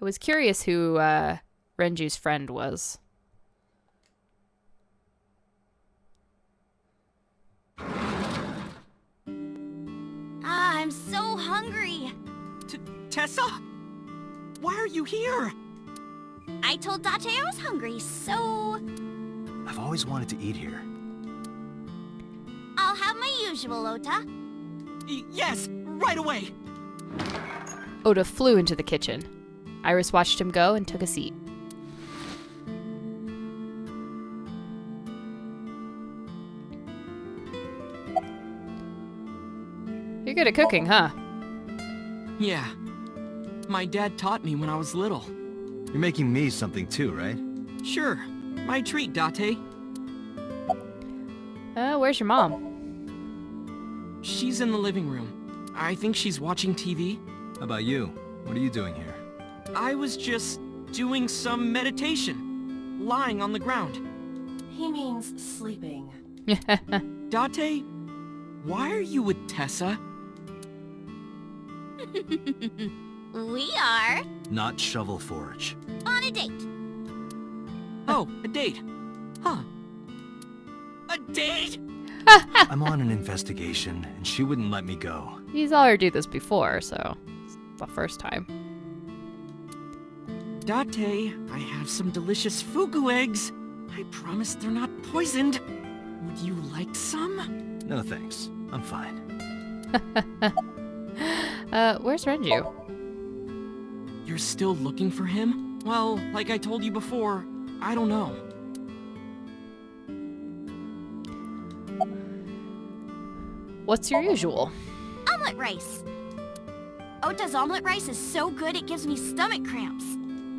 I was curious who Renju's friend was. I'm so hungry. Tessa? Why are you here? I told Date I was hungry, so I've always wanted to eat here. I'll have my usual, Ota. Yes, right away. Oda flew into the kitchen. Iris watched him go and took a seat. You're good at cooking, huh? Yeah. My dad taught me when I was little. You're making me something too, right? Sure. My treat, Date. Where's your mom? She's in the living room. I think she's watching TV. How about you? What are you doing here? I was just doing some meditation. Lying on the ground. He means sleeping. Date, why are you with Tessa? We are Not Shovel Forge. on a date. Oh, a date. Huh. A date? I'm on an investigation, and she wouldn't let me go. You saw her do this before, so it's the first time. Date, I have some delicious fugu eggs. I promise they're not poisoned. Would you like some? No thanks. I'm fine. Where's Renju? You're still looking for him? Well, like I told you before, I don't know. What's your usual? Omelet rice. Ota's omelet rice is so good it gives me stomach cramps.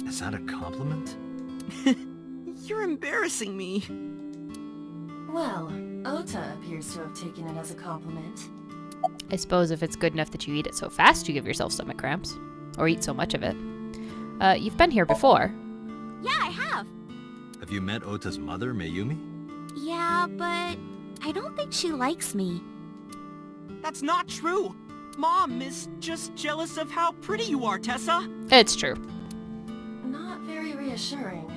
Is that a compliment? You're embarrassing me. Well, Ota appears to have taken it as a compliment. I suppose if it's good enough that you eat it so fast, you give yourself stomach cramps. Or eat so much of it. You've been here before. Yeah, I have. Have you met Ota's mother, Mayumi? Yeah, but I don't think she likes me. That's not true. Mom is just jealous of how pretty you are, Tessa. It's true. Not very reassuring.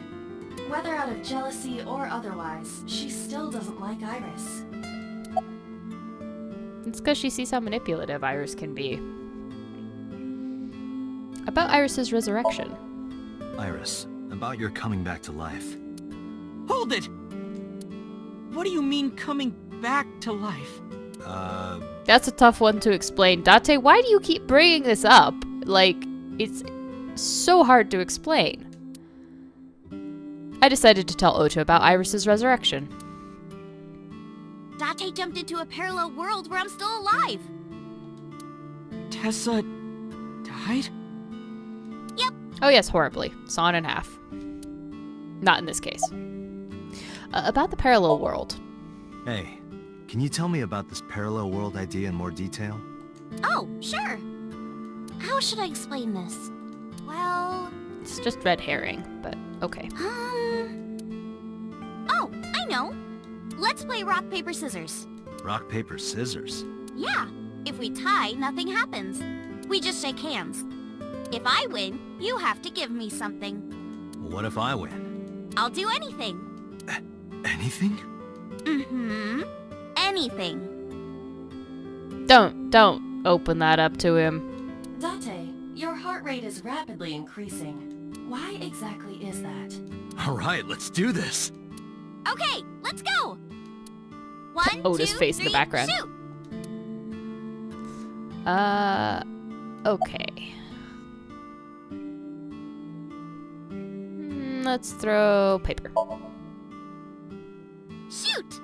Whether out of jealousy or otherwise, she still doesn't like Iris. It's because she sees how manipulative Iris can be. About Iris's resurrection. Iris, about your coming back to life. Hold it! What do you mean coming back to life? That's a tough one to explain. Date, why do you keep bringing this up? Like, it's so hard to explain. I decided to tell Ota about Iris's resurrection. Date jumped into a parallel world where I'm still alive. Tessa died? Oh yes, horribly. Sawn in half. Not in this case. About the parallel world. Hey, can you tell me about this parallel world idea in more detail? Oh, sure. How should I explain this? Well, It's just red herring, but okay. Oh, I know. Let's play rock, paper, scissors. Rock, paper, scissors. Yeah. If we tie, nothing happens. We just shake hands. If I win, you have to give me something. What if I win? I'll do anything. Anything? Mm-hmm. Anything. Don't open that up to him. Date, your heart rate is rapidly increasing. Why exactly is that? All right, let's do this. Okay, let's go. One, Oda's two, face in the three, background. shoot. Okay. Let's throw paper. Shoot.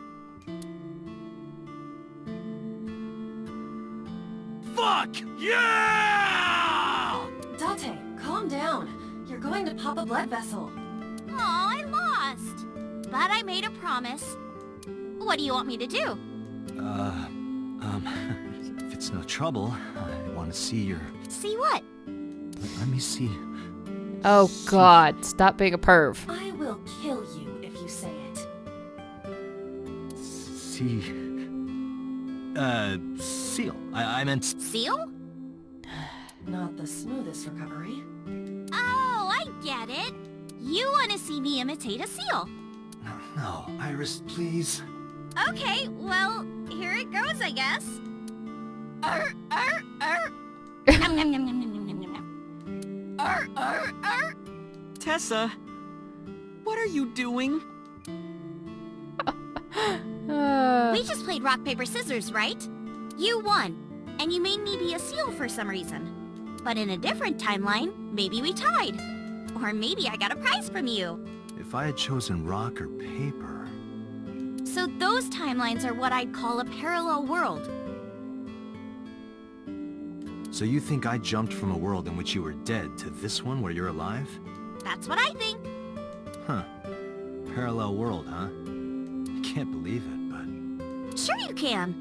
Fuck! Yeah! Date, calm down. You're going to pop a blood vessel. Aw, I lost. But I made a promise. What do you want me to do? If it's no trouble, I want to see your... See what? Let me see. Oh god, stop being a perv. I will kill you if you say it. See... seal. I meant... Seal? Not the smoothest recovery. Oh, get it. You want to see me imitate a seal. No, Iris, please. Okay, well, here it goes, I guess. Nom, nom, nom, nom, nom, nom, nom, nom. Tessa, what are you doing? We just played rock, paper, scissors, right? You won, and you made me be a seal for some reason. But in a different timeline, maybe we tied. Or maybe I got a prize from you. If I had chosen rock or paper... So those timelines are what I'd call a parallel world. So you think I jumped from a world in which you were dead to this one where you're alive? That's what I think. Huh. Parallel world, huh? I can't believe it, but... Sure you can.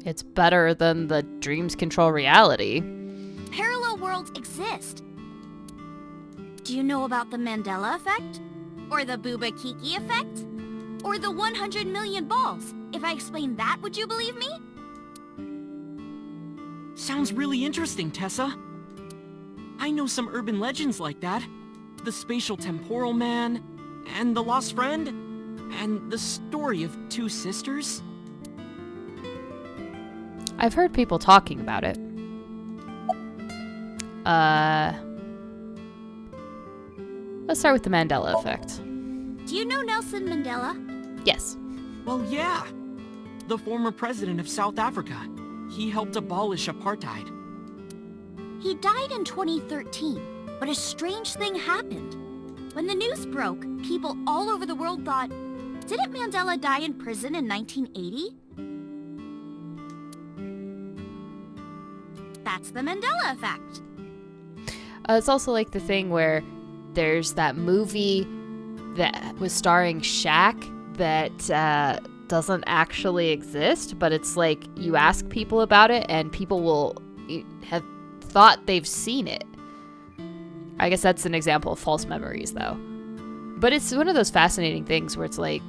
It's better than the dreams control reality. Parallel worlds exist. Do you know about the Mandela effect? Or the Booba Kiki effect? Or the 100 million balls? If I explained that, would you believe me? Sounds really interesting, Tessa. I know some urban legends like that. The spatial temporal man, and the lost friend, and the story of two sisters. I've heard people talking about it. Let's start with the Mandela effect. Do you know Nelson Mandela? Yes. Well, yeah. The former president of South Africa. He helped abolish apartheid. He died in 2013, but a strange thing happened. When the news broke, people all over the world thought, didn't Mandela die in prison in 1980? That's the Mandela effect. It's also like the thing where there's that movie that was starring Shaq that doesn't actually exist, but it's like you ask people about it and people will have thought they've seen it. I guess that's an example of false memories, though. But it's one of those fascinating things where it's like,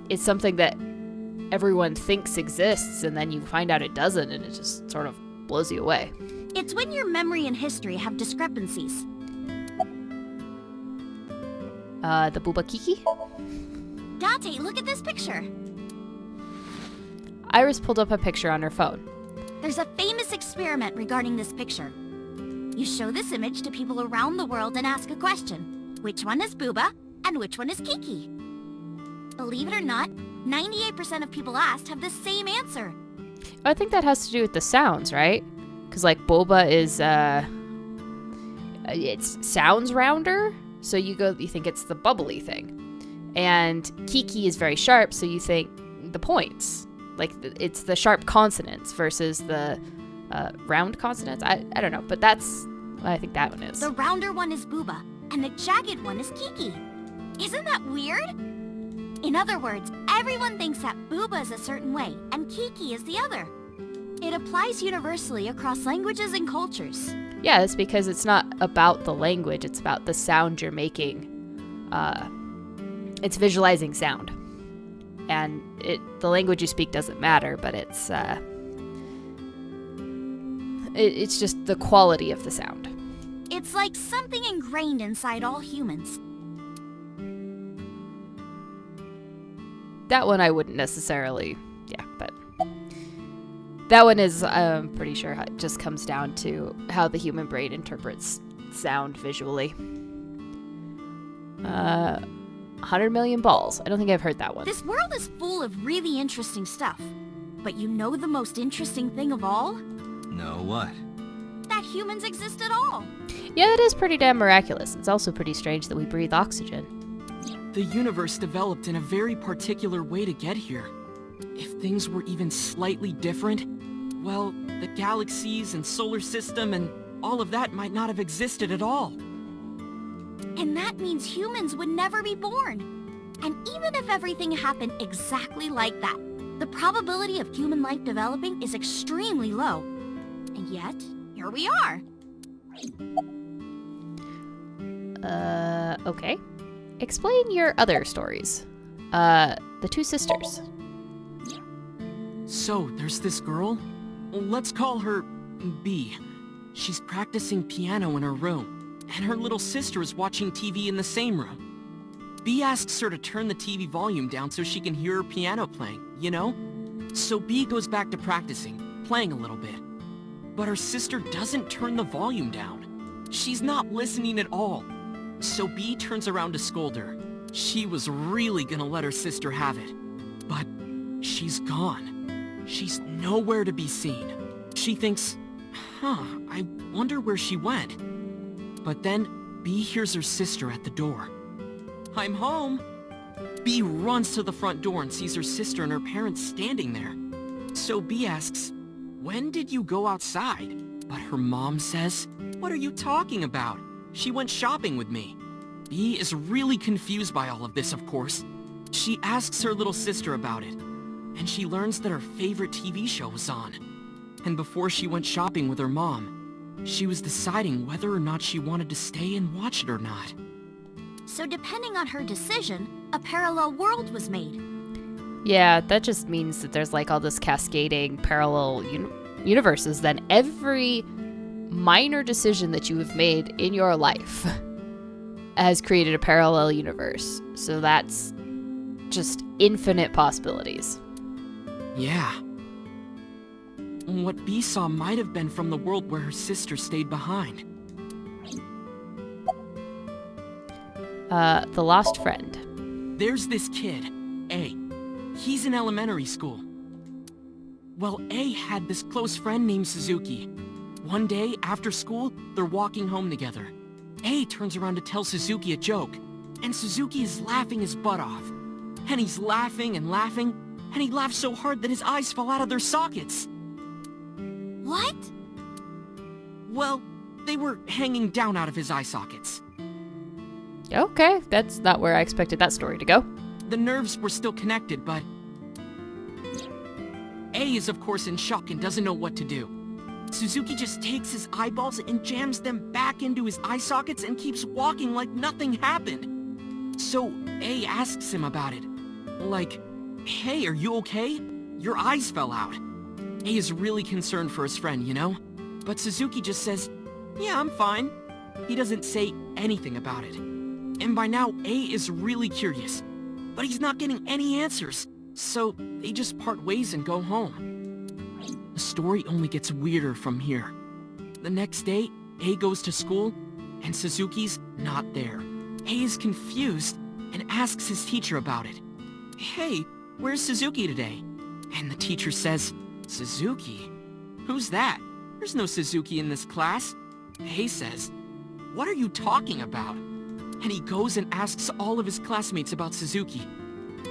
it's something that everyone thinks exists, and then you find out it doesn't, and it just sort of blows you away. It's when your memory and history have discrepancies. The Booba Kiki? Date, look at this picture. Iris pulled up a picture on her phone. There's a famous experiment regarding this picture. You show this image to people around the world and ask a question. Which one is Booba and which one is Kiki? Believe it or not, 98% of people asked have the same answer. I think that has to do with the sounds, right? Because like boba is it sounds rounder, so you think it's the bubbly thing, and Kiki is very sharp, so you think the points, like it's the sharp consonants versus the round consonants. I don't know, but that's what I think that one is. The rounder one is Booba, and the jagged one is Kiki. Isn't that weird? In other words, everyone thinks that Booba is a certain way, and Kiki is the other. It applies universally across languages and cultures. Yeah, it's because it's not about the language, it's about the sound you're making. It's visualizing sound. And the language you speak doesn't matter, but it's just the quality of the sound. It's like something ingrained inside all humans. That one I wouldn't necessarily, but that one is, I'm pretty sure, it just comes down to how the human brain interprets sound visually. 100 million balls. I don't think I've heard that one. This world is full of really interesting stuff. But you know the most interesting thing of all? No, what? That humans exist at all. Yeah, that is pretty damn miraculous. It's also pretty strange that we breathe oxygen. The universe developed in a very particular way to get here. If things were even slightly different, well, the galaxies and solar system and all of that might not have existed at all. And that means humans would never be born. And even if everything happened exactly like that, the probability of human life developing is extremely low. And yet, here we are. Okay. Explain your other stories. The two sisters. So, there's this girl. Let's call her B. She's practicing piano in her room, and her little sister is watching TV in the same room. B asks her to turn the TV volume down so she can hear her piano playing, you know? So B goes back to practicing, playing a little bit. But her sister doesn't turn the volume down. She's not listening at all. So B turns around to scold her. She was really gonna let her sister have it. But she's gone. She's nowhere to be seen. She thinks, I wonder where she went. But then B hears her sister at the door. I'm home. B runs to the front door and sees her sister and her parents standing there. So B asks, when did you go outside? But her mom says, what are you talking about? She went shopping with me. B is really confused by all of this, of course. She asks her little sister about it, and she learns that her favorite TV show was on. And before she went shopping with her mom, she was deciding whether or not she wanted to stay and watch it or not. So depending on her decision, a parallel world was made. Yeah, that just means that there's like all this cascading parallel universes. Then every minor decision that you have made in your life has created a parallel universe. So that's just infinite possibilities. Yeah. What B saw might have been from the world where her sister stayed behind. The lost friend. There's this kid, A. He's in elementary school. Well, A had this close friend named Suzuki. One day, after school, they're walking home together. A turns around to tell Suzuki a joke, and Suzuki is laughing his butt off. And he's laughing and laughing, and he laughs so hard that his eyes fall out of their sockets. What? Well, they were hanging down out of his eye sockets. Okay, that's not where I expected that story to go. The nerves were still connected, but A is of course in shock and doesn't know what to do. Suzuki just takes his eyeballs and jams them back into his eye sockets and keeps walking like nothing happened. So A asks him about it. Like, hey, are you okay? Your eyes fell out. A is really concerned for his friend, you know? But Suzuki just says, yeah, I'm fine. He doesn't say anything about it. And by now, A is really curious. But he's not getting any answers. So they just part ways and go home. The story only gets weirder from here. The next day, A goes to school, and Suzuki's not there. A is confused and asks his teacher about it. Hey, where's Suzuki today? And the teacher says, Suzuki? Who's that? There's no Suzuki in this class. A says, what are you talking about? And he goes and asks all of his classmates about Suzuki.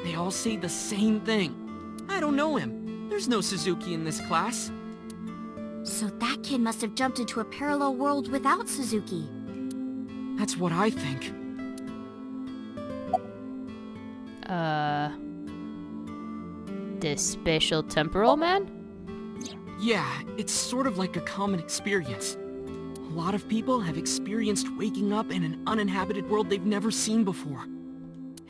They all say the same thing. I don't know him. There's no Suzuki in this class. So that kid must have jumped into a parallel world without Suzuki. That's what I think. The spatial temporal man? Yeah, it's sort of like a common experience. A lot of people have experienced waking up in an uninhabited world they've never seen before.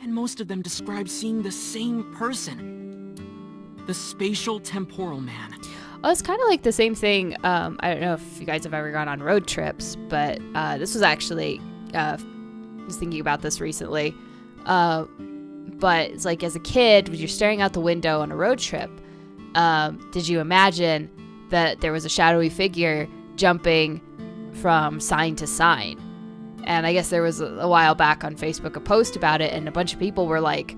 And most of them describe seeing the same person. The spatial temporal man. Well, it's kind of like the same thing. I don't know if you guys have ever gone on road trips, but this was actually, I was thinking about this recently. But it's like as a kid, when you're staring out the window on a road trip, did you imagine that there was a shadowy figure jumping from sign to sign? And I guess there was a while back on Facebook a post about it, and a bunch of people were like,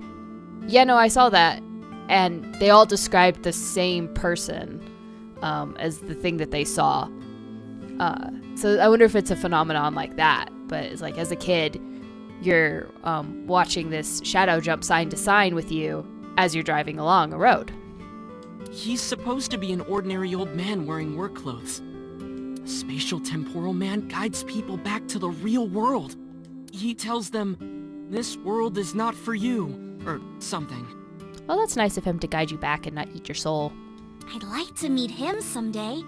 yeah, no, I saw that. And they all described the same person as the thing that they saw. So I wonder if it's a phenomenon like that. But it's like as a kid, you're watching this shadow jump sign to sign with you as you're driving along a road. He's supposed to be an ordinary old man wearing work clothes. The spatial temporal man guides people back to the real world. He tells them, this world is not for you, or something. Well, that's nice of him to guide you back and not eat your soul. I'd like to meet him someday.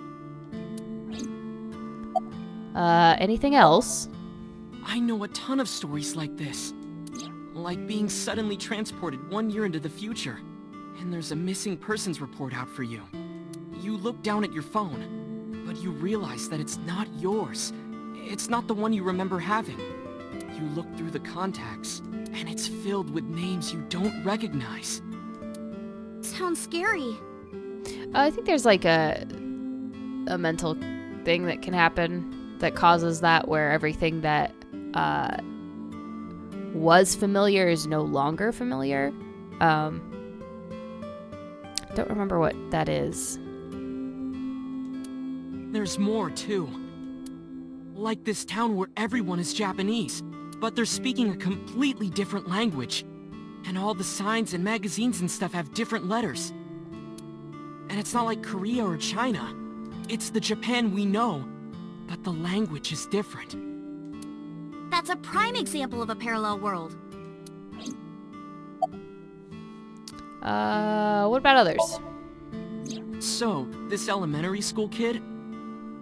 Anything else? I know a ton of stories like this. Like being suddenly transported 1 year into the future, and there's a missing persons report out for you. You look down at your phone, but you realize that it's not yours. It's not the one you remember having. You look through the contacts, and it's filled with names you don't recognize. Sounds scary. I think there's like a mental thing that can happen that causes that, where everything that was familiar is no longer familiar. Don't remember what that is. There's more, too. Like this town where everyone is Japanese, but they're speaking a completely different language. And all the signs and magazines and stuff have different letters. And it's not like Korea or China. It's the Japan we know, but the language is different. That's a prime example of a parallel world. What about others? So, this elementary school kid,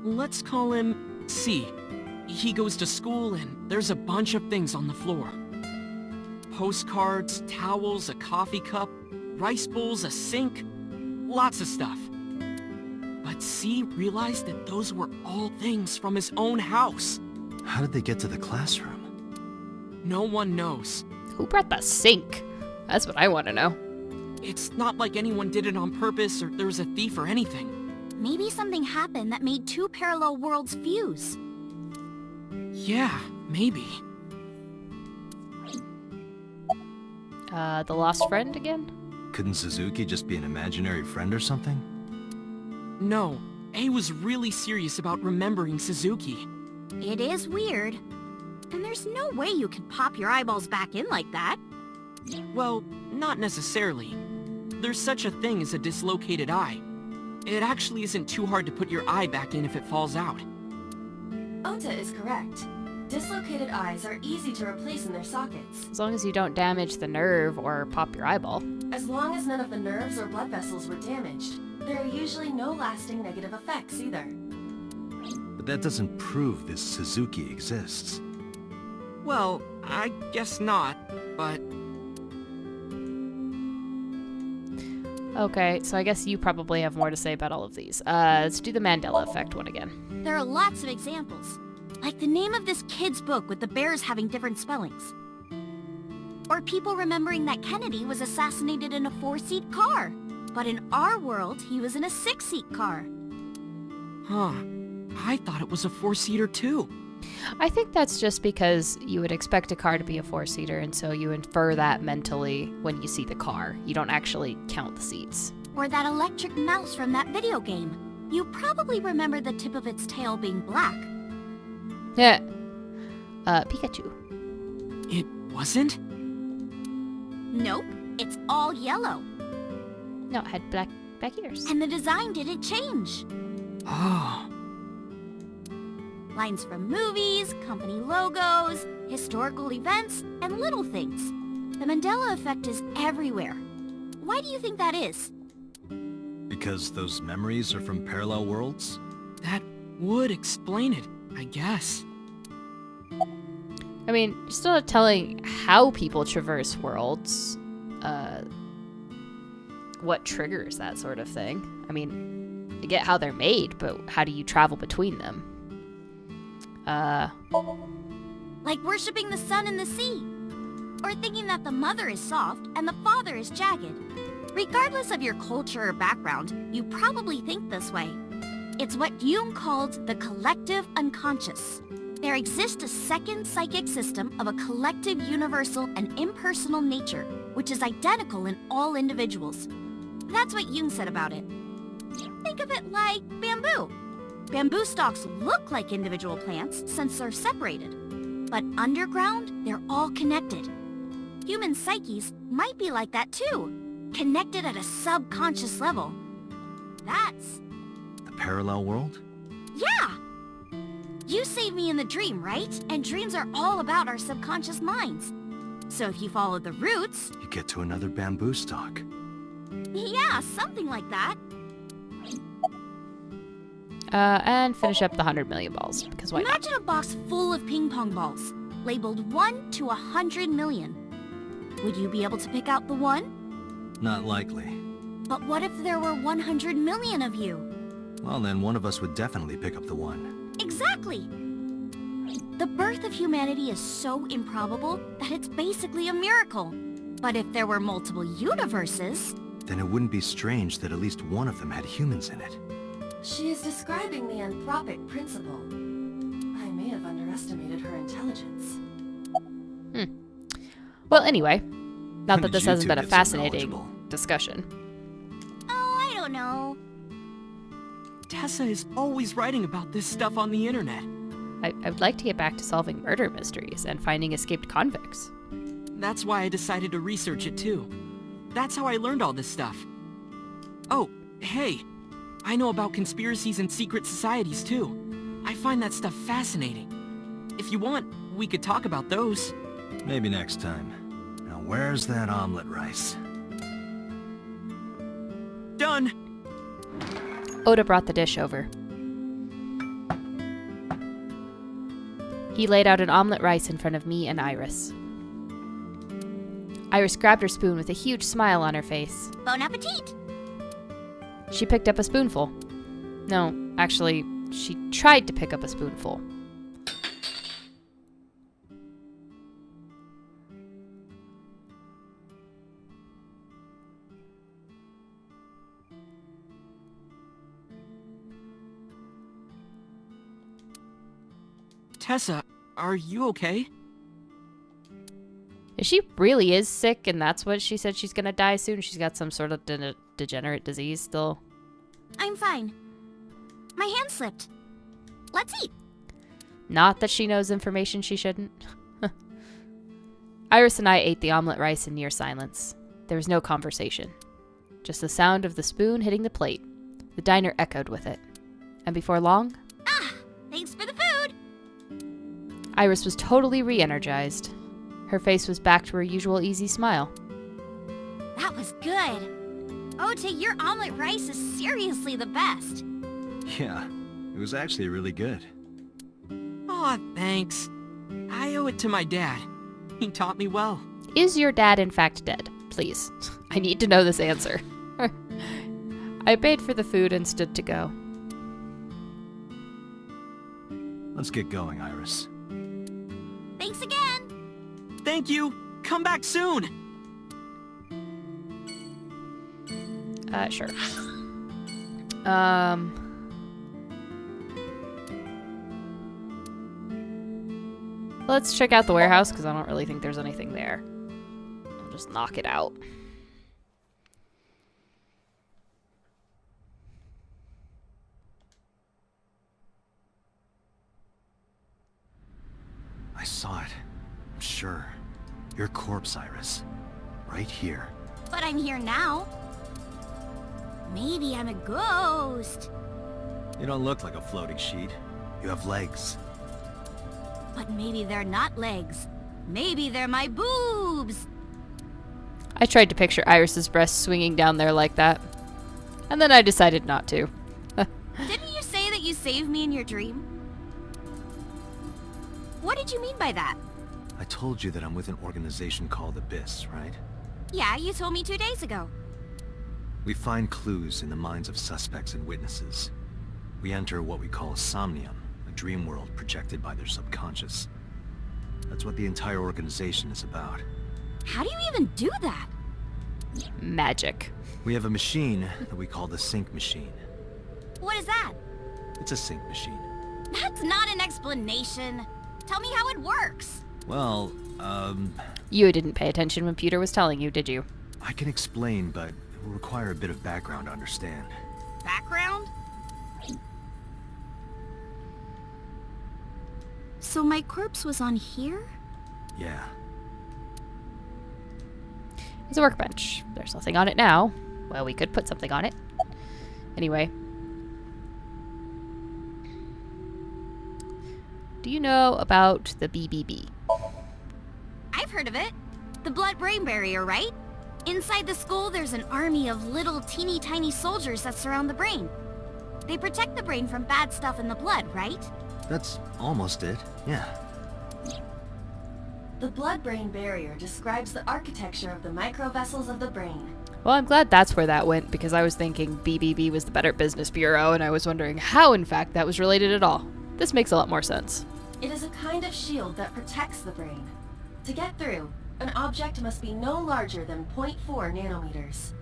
let's call him C. He goes to school and there's a bunch of things on the floor. Postcards, towels, a coffee cup, rice bowls, a sink, lots of stuff. But C realized that those were all things from his own house. How did they get to the classroom? No one knows. Who brought the sink? That's what I want to know. It's not like anyone did it on purpose or there was a thief or anything. Maybe something happened that made two parallel worlds fuse. Yeah, maybe. The lost friend again? Couldn't Suzuki just be an imaginary friend or something? No, A was really serious about remembering Suzuki. It is weird. And there's no way you can pop your eyeballs back in like that. Well, not necessarily. There's such a thing as a dislocated eye. It actually isn't too hard to put your eye back in if it falls out. Ota is correct. Dislocated eyes are easy to replace in their sockets, As long as you don't damage the nerve or pop your eyeball. as long as none of the nerves or blood vessels were damaged. There are usually no lasting negative effects either. But that doesn't prove this Suzuki exists. Well, I guess not, but... Okay, so I guess you probably have more to say about all of these. Let's do the Mandela effect one again. There are lots of examples. Like the name of this kid's book with the bears having different spellings. Or people remembering that Kennedy was assassinated in a 4-seat car. But in our world, he was in a 6-seat car. Huh. I thought it was a 4-seater too. I think that's just because you would expect a car to be a 4-seater, and so you infer that mentally when you see the car. You don't actually count the seats. Or that electric mouse from that video game. You probably remember the tip of its tail being black. Yeah. Pikachu. It wasn't? Nope, it's all yellow. No, it had black ears. And the design didn't change. Oh. Lines from movies, company logos, historical events, and little things. The Mandela effect is everywhere. Why do you think that is? Because those memories are from parallel worlds? That would explain it, I guess. I mean, you're still not telling how people traverse worlds. What triggers that sort of thing. I mean, I get how they're made, but how do you travel between them? Like worshipping the sun and the sea. Or thinking that the mother is soft and the father is jagged. Regardless of your culture or background, you probably think this way. It's what Jung called the collective unconscious. There exists a second psychic system of a collective universal and impersonal nature, which is identical in all individuals. That's what Jung said about it. Think of it like bamboo. Bamboo stalks look like individual plants since they're separated. But underground, they're all connected. Human psyches might be like that too, connected at a subconscious level. That's... The parallel world? Yeah! You saved me in the dream, right? And dreams are all about our subconscious minds. So if you follow the roots... You get to another bamboo stalk. Yeah, something like that. And finish up the 100 million balls, because why not? Imagine a box full of ping pong balls, labeled 1 to 100 million. Would you be able to pick out the 1? Not likely. But what if there were 100 million of you? Well, then one of us would definitely pick up the one. Exactly! The birth of humanity is so improbable that it's basically a miracle. But if there were multiple universes... Then it wouldn't be strange that at least one of them had humans in it. She is describing the anthropic principle. I may have underestimated her intelligence. Well, anyway, not When that did this you hasn't two been a get so fascinating knowledgeable? discussion. Oh, I don't know. Tessa is always writing about this stuff on the internet. I would like to get back to solving murder mysteries and finding escaped convicts. That's why I decided to research it too. That's how I learned all this stuff. Oh, hey, I know about conspiracies and secret societies too. I find that stuff fascinating. If you want, we could talk about those. Maybe next time. Now where's that omelet rice? Done! Oda brought the dish over. He laid out an omelet rice in front of me and Iris. Iris grabbed her spoon with a huge smile on her face. Bon appetit! She picked up a spoonful. No, actually, she tried to pick up a spoonful. Tessa, are you okay? If she really is sick and that's what she said she's gonna die soon, she's got some sort of degenerate disease still. I'm fine. My hand slipped. Let's eat. Not that she knows information she shouldn't. Iris and I ate the omelet rice in near silence. There was no conversation. Just the sound of the spoon hitting the plate. The diner echoed with it. And before long, Thanks for the food! Iris was totally re-energized. Her face was back to her usual easy smile. That was good. Ota, your omelet rice is seriously the best. Yeah, it was actually really good. Aw, thanks. I owe it to my dad. He taught me well. Is your dad in fact dead? Please. I need to know this answer. I paid for the food and stood to go. Let's get going, Iris. Thanks again! Thank you! Come back soon! Sure. Let's check out the warehouse, because I don't really think there's anything there. I'll just knock it out. I saw it. I'm sure. Your corpse, Iris. Right here. But I'm here now. Maybe I'm a ghost. You don't look like a floating sheet. You have legs. But maybe they're not legs. Maybe they're my boobs. I tried to picture Iris's breasts swinging down there like that. And then I decided not to. Didn't you say that you saved me in your dream? What did you mean by that? I told you that I'm with an organization called Abyss, right? Yeah, you told me 2 days ago. We find clues in the minds of suspects and witnesses. We enter what we call Somnium, a dream world projected by their subconscious. That's what the entire organization is about. How do you even do that? Magic. We have a machine that we call the sync machine. What is that? It's a sync machine. That's not an explanation. Tell me how it works. Well, You didn't pay attention when Peter was telling you, did you? I can explain, but it will require a bit of background to understand. Background? So my corpse was on here? Yeah. It's a workbench. There's nothing on it now. Well, we could put something on it. Anyway. Do you know about the BBB? I've heard of it. The blood-brain barrier, right? Inside the skull, there's an army of little teeny tiny soldiers that surround the brain. They protect the brain from bad stuff in the blood, right? That's almost it, yeah. The blood-brain barrier describes the architecture of the microvessels of the brain. Well, I'm glad that's where that went, because I was thinking BBB was the Better Business Bureau, and I was wondering how, in fact, that was related at all. This makes a lot more sense. It is a kind of shield that protects the brain. To get through, an object must be no larger than 0.4 nanometers.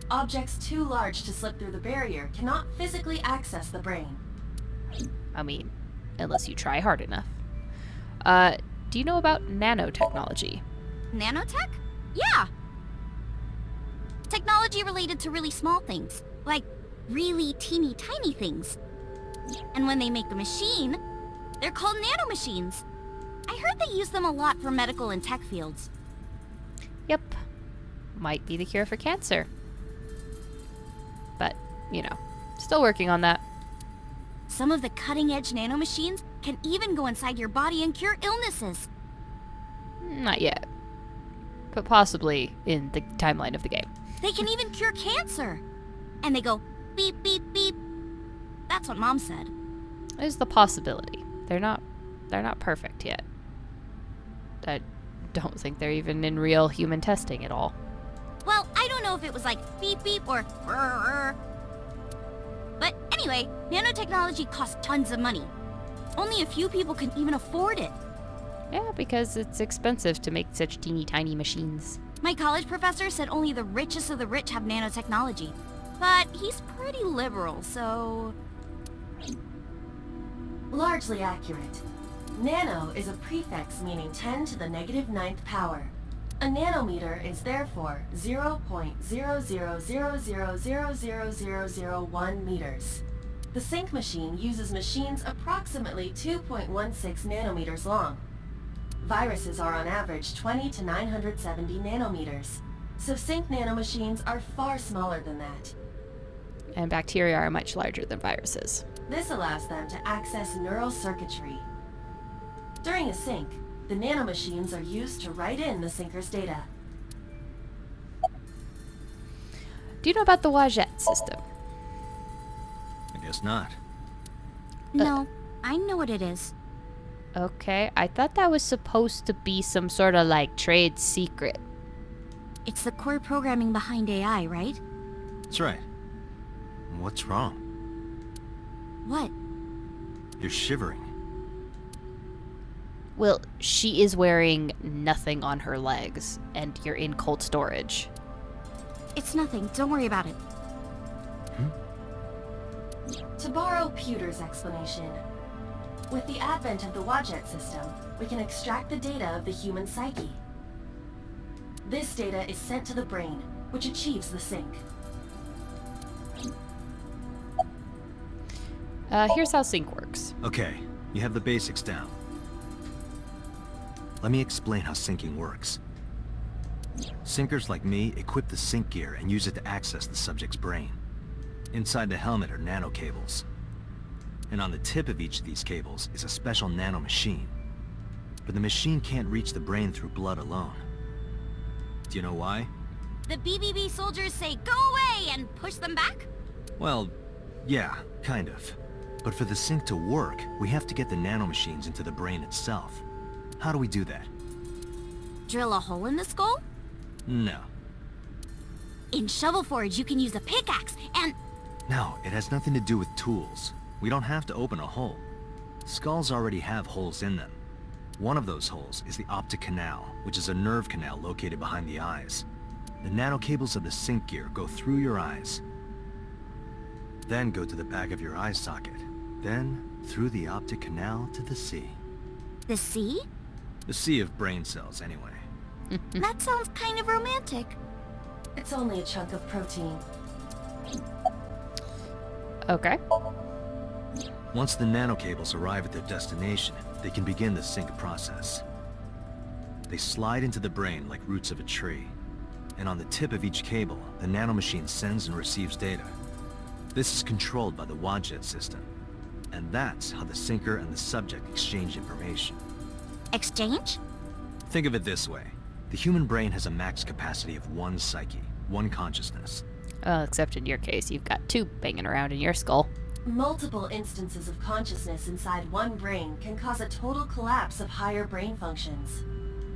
Objects too large to slip through the barrier cannot physically access the brain. I mean, unless you try hard enough. Do you know about nanotechnology? Nanotech? Yeah. Technology related to really small things. Like, really teeny tiny things. And when they make a machine, they're called nanomachines. I heard they use them a lot for medical and tech fields. Yep. Might be the cure for cancer. But, still working on that. Some of the cutting-edge nanomachines can even go inside your body and cure illnesses. Not yet. But possibly in the timeline of the game. They can even cure cancer. And they go beep, beep, beep. That's what Mom said. There's the possibility. They're not perfect yet. I don't think they're even in real human testing at all. Well, I don't know if it was like beep, beep or rrr. But anyway, nanotechnology costs tons of money. Only a few people can even afford it. Yeah, because it's expensive to make such teeny tiny machines. My college professor said only the richest of the rich have nanotechnology. But he's pretty liberal, so... Largely accurate. Nano is a prefix meaning 10 to the negative 9th power. A nanometer is therefore 0.0000000001 meters. The sync machine uses machines approximately 2.16 nanometers long. Viruses are on average 20 to 970 nanometers, so sync nanomachines are far smaller than that. And bacteria are much larger than viruses. This allows them to access neural circuitry. During a sync, the nanomachines are used to write in the syncer's data. Do you know about the Wajette system? I guess not. No, I know what it is. Okay, I thought that was supposed to be some sort of trade secret. It's the core programming behind AI, right? That's right. What's wrong? What? You're shivering. Well, she is wearing nothing on her legs, and you're in cold storage. It's nothing. Don't worry about it. To borrow Pewter's explanation, with the advent of the Wajette system, we can extract the data of the human psyche. This data is sent to the brain, which achieves the sync. Here's how sync works. Okay, you have the basics down. Let me explain how syncing works. Syncers like me equip the sync gear and use it to access the subject's brain. Inside the helmet are nano cables. And on the tip of each of these cables is a special nano machine. But the machine can't reach the brain through blood alone. Do you know why? The BBB soldiers say go away and push them back? Well, yeah, kind of. But for the sync to work, we have to get the nanomachines into the brain itself. How do we do that? Drill a hole in the skull? No. In Shovel Forge, you can use a pickaxe and... No, it has nothing to do with tools. We don't have to open a hole. Skulls already have holes in them. One of those holes is the optic canal, which is a nerve canal located behind the eyes. The nanocables of the sync gear go through your eyes, then go to the back of your eye socket, then through the optic canal to the sea. The sea? The sea of brain cells, anyway. That sounds kind of romantic. It's only a chunk of protein. Okay. Once the nanocables arrive at their destination, they can begin the sync process. They slide into the brain like roots of a tree, and on the tip of each cable, the nanomachine sends and receives data. This is controlled by the Wajette system, and that's how the syncer and the subject exchange information. Exchange? Think of it this way. The human brain has a max capacity of one psyche, one consciousness. Except in your case, you've got two banging around in your skull. Multiple instances of consciousness inside one brain can cause a total collapse of higher brain functions.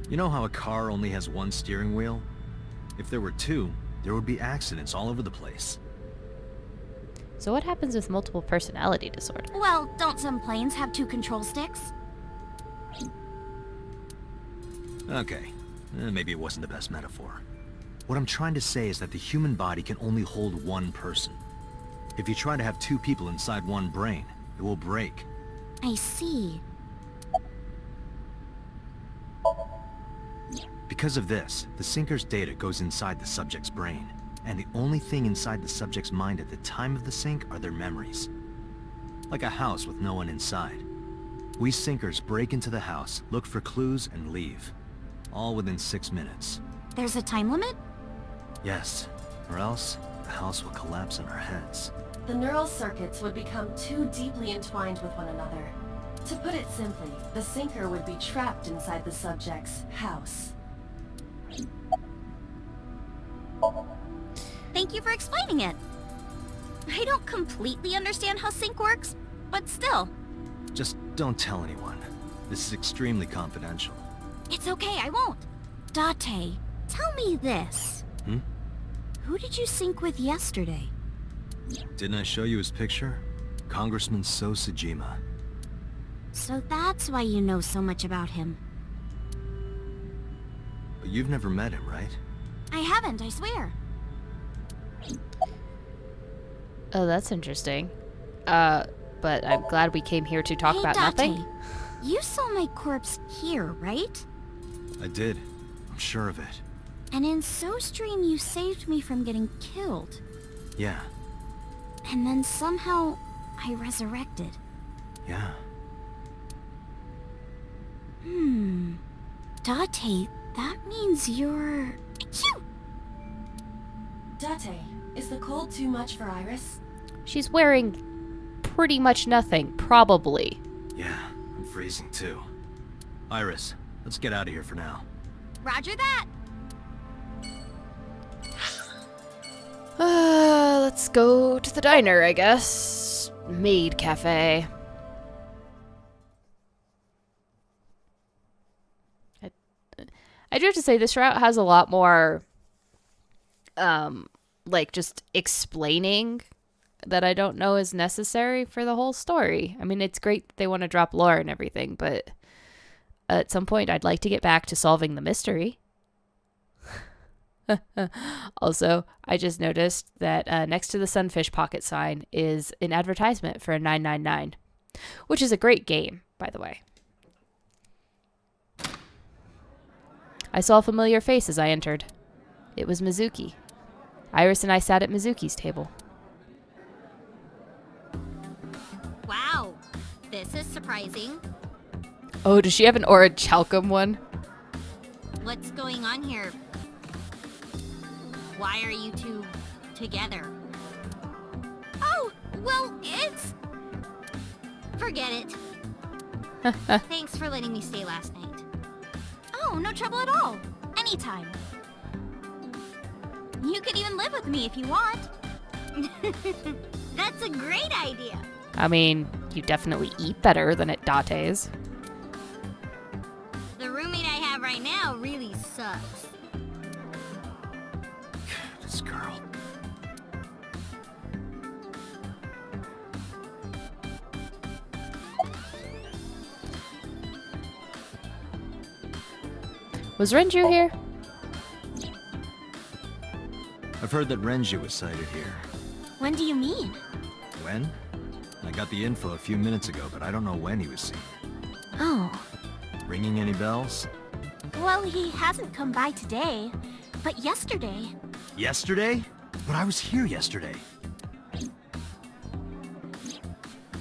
You know how a car only has one steering wheel? If there were two, there would be accidents all over the place. So what happens with multiple personality disorder? Well, don't some planes have 2 control sticks? Okay, maybe it wasn't the best metaphor. What I'm trying to say is that the human body can only hold one person. If you try to have 2 people inside one brain, it will break. I see. Because of this, the sinker's data goes inside the subject's brain, and the only thing inside the subject's mind at the time of the sync are their memories. Like a house with no one inside. We sinkers break into the house, look for clues, and leave. All within 6 minutes. There's a time limit? Yes, or else the house will collapse on our heads. The neural circuits would become too deeply entwined with one another. To put it simply, the sinker would be trapped inside the subject's house. Thank you for explaining it. I don't completely understand how sync works, but still. Just don't tell anyone. This is extremely confidential. It's okay, I won't. Date, tell me this. Hmm? Who did you sync with yesterday? Didn't I show you his picture? Congressman So Sejima. So that's why you know so much about him. But you've never met him, right? I haven't, I swear. Oh, that's interesting. But I'm glad we came here to talk Hey, about Date, nothing. you saw my corpse here, right? I did. I'm sure of it. And in SoStream you saved me from getting killed. Yeah, And then somehow I resurrected. yeah. Date, that means you're... Achoo! Date, is the cold too much for Iris? She's wearing pretty much nothing, probably. Yeah, I'm freezing too. Iris, let's get out of here for now. Roger that! Let's go to the diner, I guess. Maid Cafe. I do have to say, this route has a lot more, like, just explaining that I don't know is necessary for the whole story. I mean, it's great that they want to drop lore and everything, but at some point I'd like to get back to solving the mystery. Also, I just noticed that next to the Sunfish Pocket sign is an advertisement for a 999, which is a great game, by the way. I saw a familiar face as I entered. It was Mizuki. Iris and I sat at Mizuki's table. Wow, this is surprising. Oh, does she have an orange talcum one? What's going on here? Why are you two together? Oh, well, it's... Forget it. Thanks for letting me stay last night. Oh, no trouble at all. Anytime. You could even live with me if you want. That's a great idea. I mean, you definitely eat better than at Date's. The roommate I have right now really sucks. This girl. Was Renju here? I've heard that Renju was sighted here. When do you mean? When? I got the info a few minutes ago, but I don't know when he was seen. Oh. Ringing any bells? Well, he hasn't come by today, but yesterday. Yesterday? But I was here yesterday.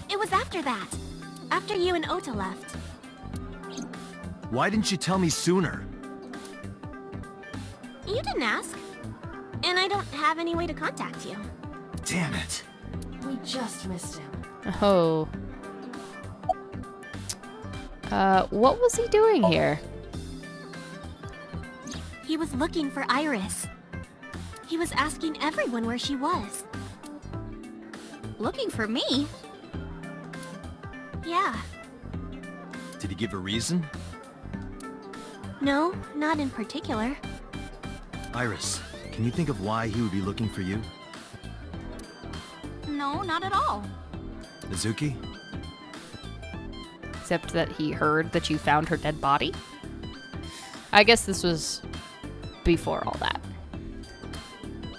It was after that. After you and Ota left. Why didn't you tell me sooner? You didn't ask. And I don't have any way to contact you. Damn it. We just missed him. Oh. What was he doing here? He was looking for Iris. He was asking everyone where she was. Looking for me? Yeah. Did he give a reason? No, not in particular. Iris, Can you think of why he would be looking for you? No, not at all. Mizuki? Except that he heard that you found her dead body? I guess this was before all that.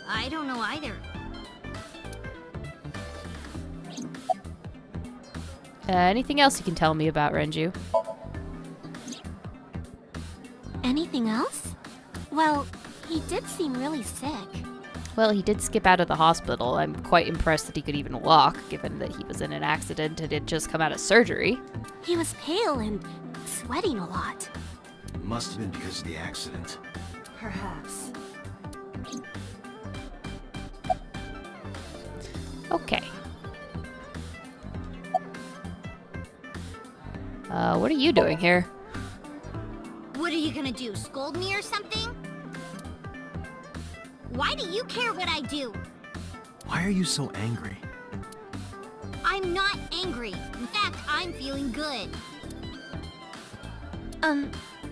I don't know either. Anything else you can tell me about Renju? Anything else? Well, he did seem really sick. Well, he did skip out of the hospital. I'm quite impressed that he could even walk, given that he was in an accident and had just come out of surgery. He was pale and sweating a lot. Must have been because of the accident. Perhaps. Okay. What are you doing here? What are you gonna do, scold me or something? Why do you care what I do? Why are you so angry? I'm not angry. In fact, I'm feeling good.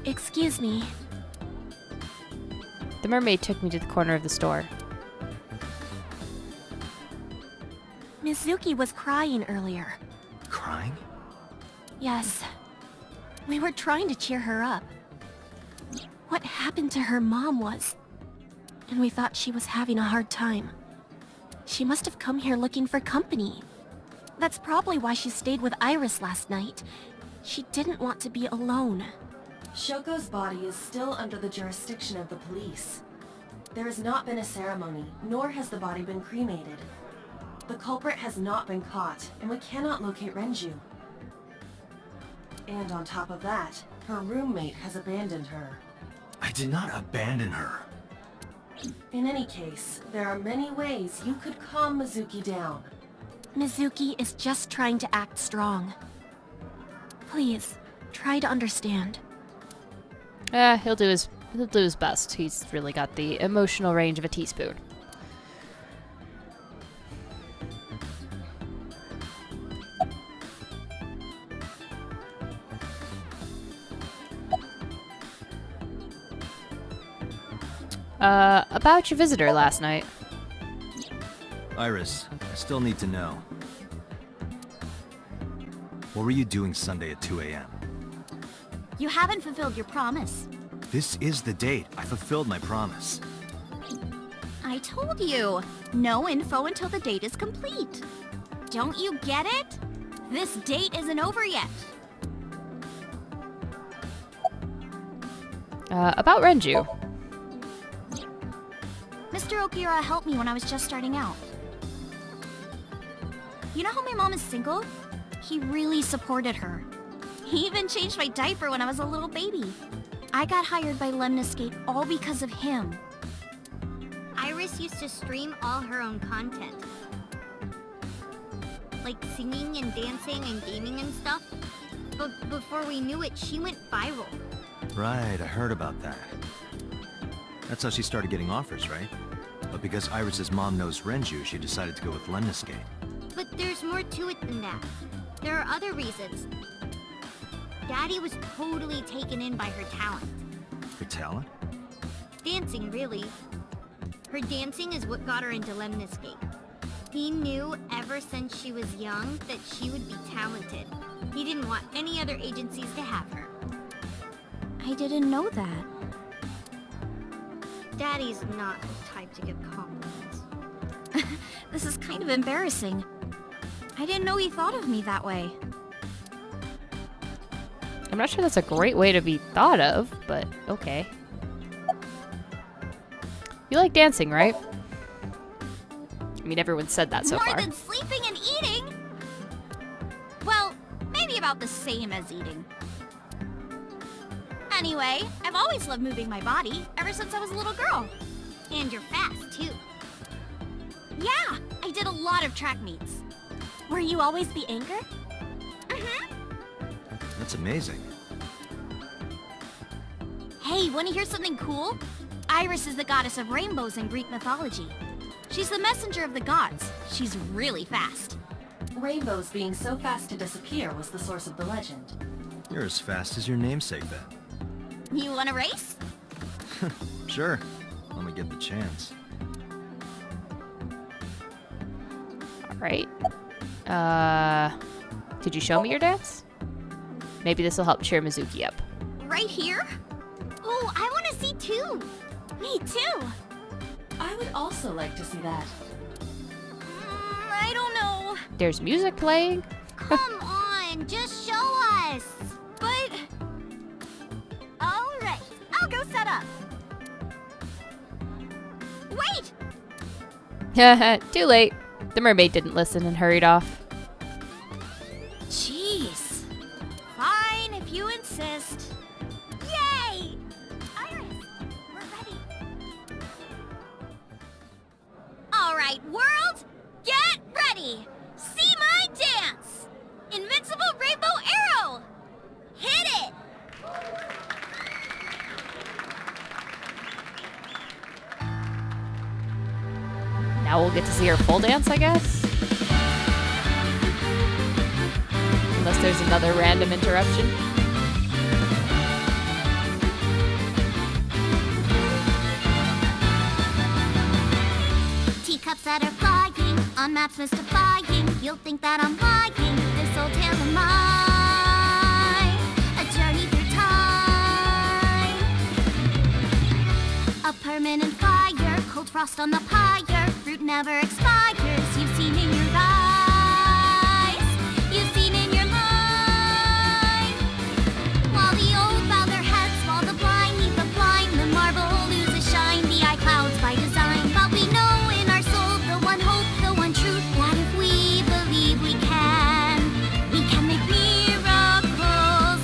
Excuse me. The mermaid took me to the corner of the store. Mizuki was crying earlier. Crying? Yes. We were trying to cheer her up. What happened to her mom was... And we thought she was having a hard time. She must have come here looking for company. That's probably why she stayed with Iris last night. She didn't want to be alone. Shoko's body is still under the jurisdiction of the police. There has not been a ceremony, nor has the body been cremated. The culprit has not been caught, and we cannot locate Renju. And on top of that, her roommate has abandoned her. I did not abandon her. In any case, there are many ways you could calm Mizuki down. Mizuki is just trying to act strong. Please, try to understand. He'll do his best. He's really got the emotional range of a teaspoon. About your visitor last night. Iris, I still need to know. What were you doing Sunday at 2 a.m.? You haven't fulfilled your promise. This is the date. I fulfilled my promise. I told you. No info until the date is complete. Don't you get it? This date isn't over yet. About Renju. Mr. Okira helped me when I was just starting out. You know how my mom is single? He really supported her. He even changed my diaper when I was a little baby. I got hired by Lemniscate all because of him. Iris used to stream all her own content. Like singing and dancing and gaming and stuff. But before we knew it, she went viral. Right, I heard about that. That's how she started getting offers, right? But because Iris's mom knows Renju, she decided to go with Lemniscate. But there's more to it than that. There are other reasons. Daddy was totally taken in by her talent. Her talent? Dancing, really. Her dancing is what got her into Lemniscate. He knew ever since she was young that she would be talented. He didn't want any other agencies to have her. I didn't know that. Daddy's not the type to give compliments. This is kind of embarrassing. I didn't know he thought of me that way. I'm not sure that's a great way to be thought of, but okay. You like dancing, right? I mean, everyone said that so More far. than sleeping and eating? Well, maybe about the same as eating. Anyway, I've always loved moving my body, ever since I was a little girl. And you're fast, too. Yeah, I did a lot of track meets. Were you always the anchor? That's amazing. Hey, wanna hear something cool? Iris is the goddess of rainbows in Greek mythology. She's the messenger of the gods. She's really fast. Rainbows being so fast to disappear was the source of the legend. You're as fast as your namesake then. You wanna race? Sure. when we get the chance. Alright. Could you show me your dance? Maybe this will help cheer Mizuki up. Right here? Oh, I want to see too. Me too. I would also like to see that. I don't know. There's music playing. Come on, just show us. But... Alright, I'll go set up. Wait! Too late. The mermaid didn't listen and hurried off. Jeez. Fine, if you insist. Yay! Iris, we're ready. Alright, world, get ready! See my dance! Invincible Rainbow Arrow! Hit it! Now we'll get to see her full dance, I guess? Unless there's another random interruption. Teacups that are flying, on maps mystifying. You'll think that I'm lying, this old tale of mine. A journey through time. A permanent fire, cold frost on the pyre. Fruit never expires, you've seen in your eyes. You've seen in your mind. While the old bow their heads, while the blind meet the blind, the marble loses shine, the eye clouds by design. But we know in our soul the one hope, the one truth, that if we believe we can make miracles.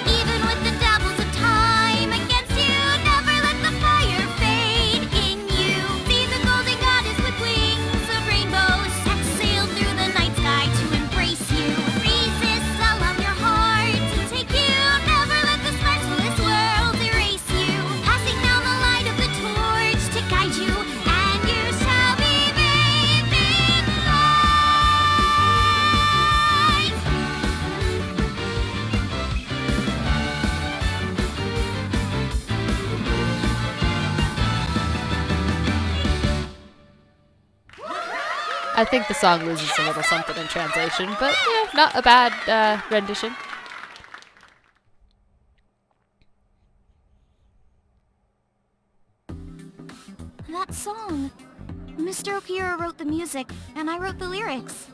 Even with the devils of time against you, never let the fire fade in you. See the golden goddess with wings of rainbows, set sail through the night sky to embrace you. Resist, allow your heart to take you. Never let this merciless world erase you. Passing down the light of the torch to guide you, and you shall be bathed in light. I think the song loses a little something in translation, but yeah, not a bad rendition. That song. Mr. Okira wrote the music, and I wrote the lyrics.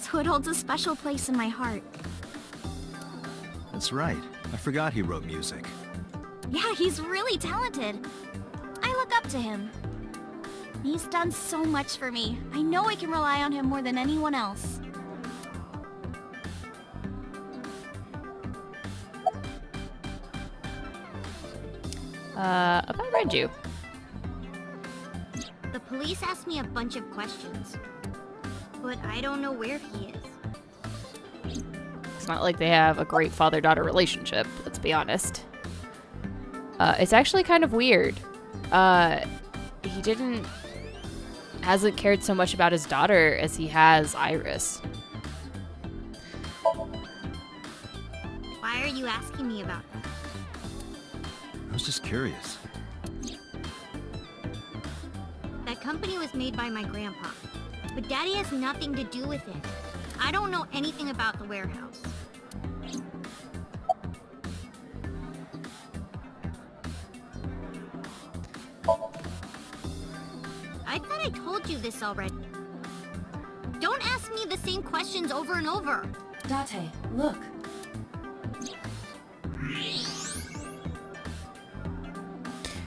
So it holds a special place in my heart. That's right. I forgot he wrote music. Yeah, he's really talented. I look up to him. He's done so much for me. I know I can rely on him more than anyone else. About Renju. The police asked me a bunch of questions, but I don't know where he is. It's not like they have a great father-daughter relationship, let's be honest. It's actually kind of weird. He hasn't cared so much about his daughter as he has Iris. Why are you asking me about that? I was just curious. That company was made by my grandpa, but Daddy has nothing to do with it. I don't know anything about the warehouse. I thought I told you this already. Don't ask me the same questions over and over. Date, look.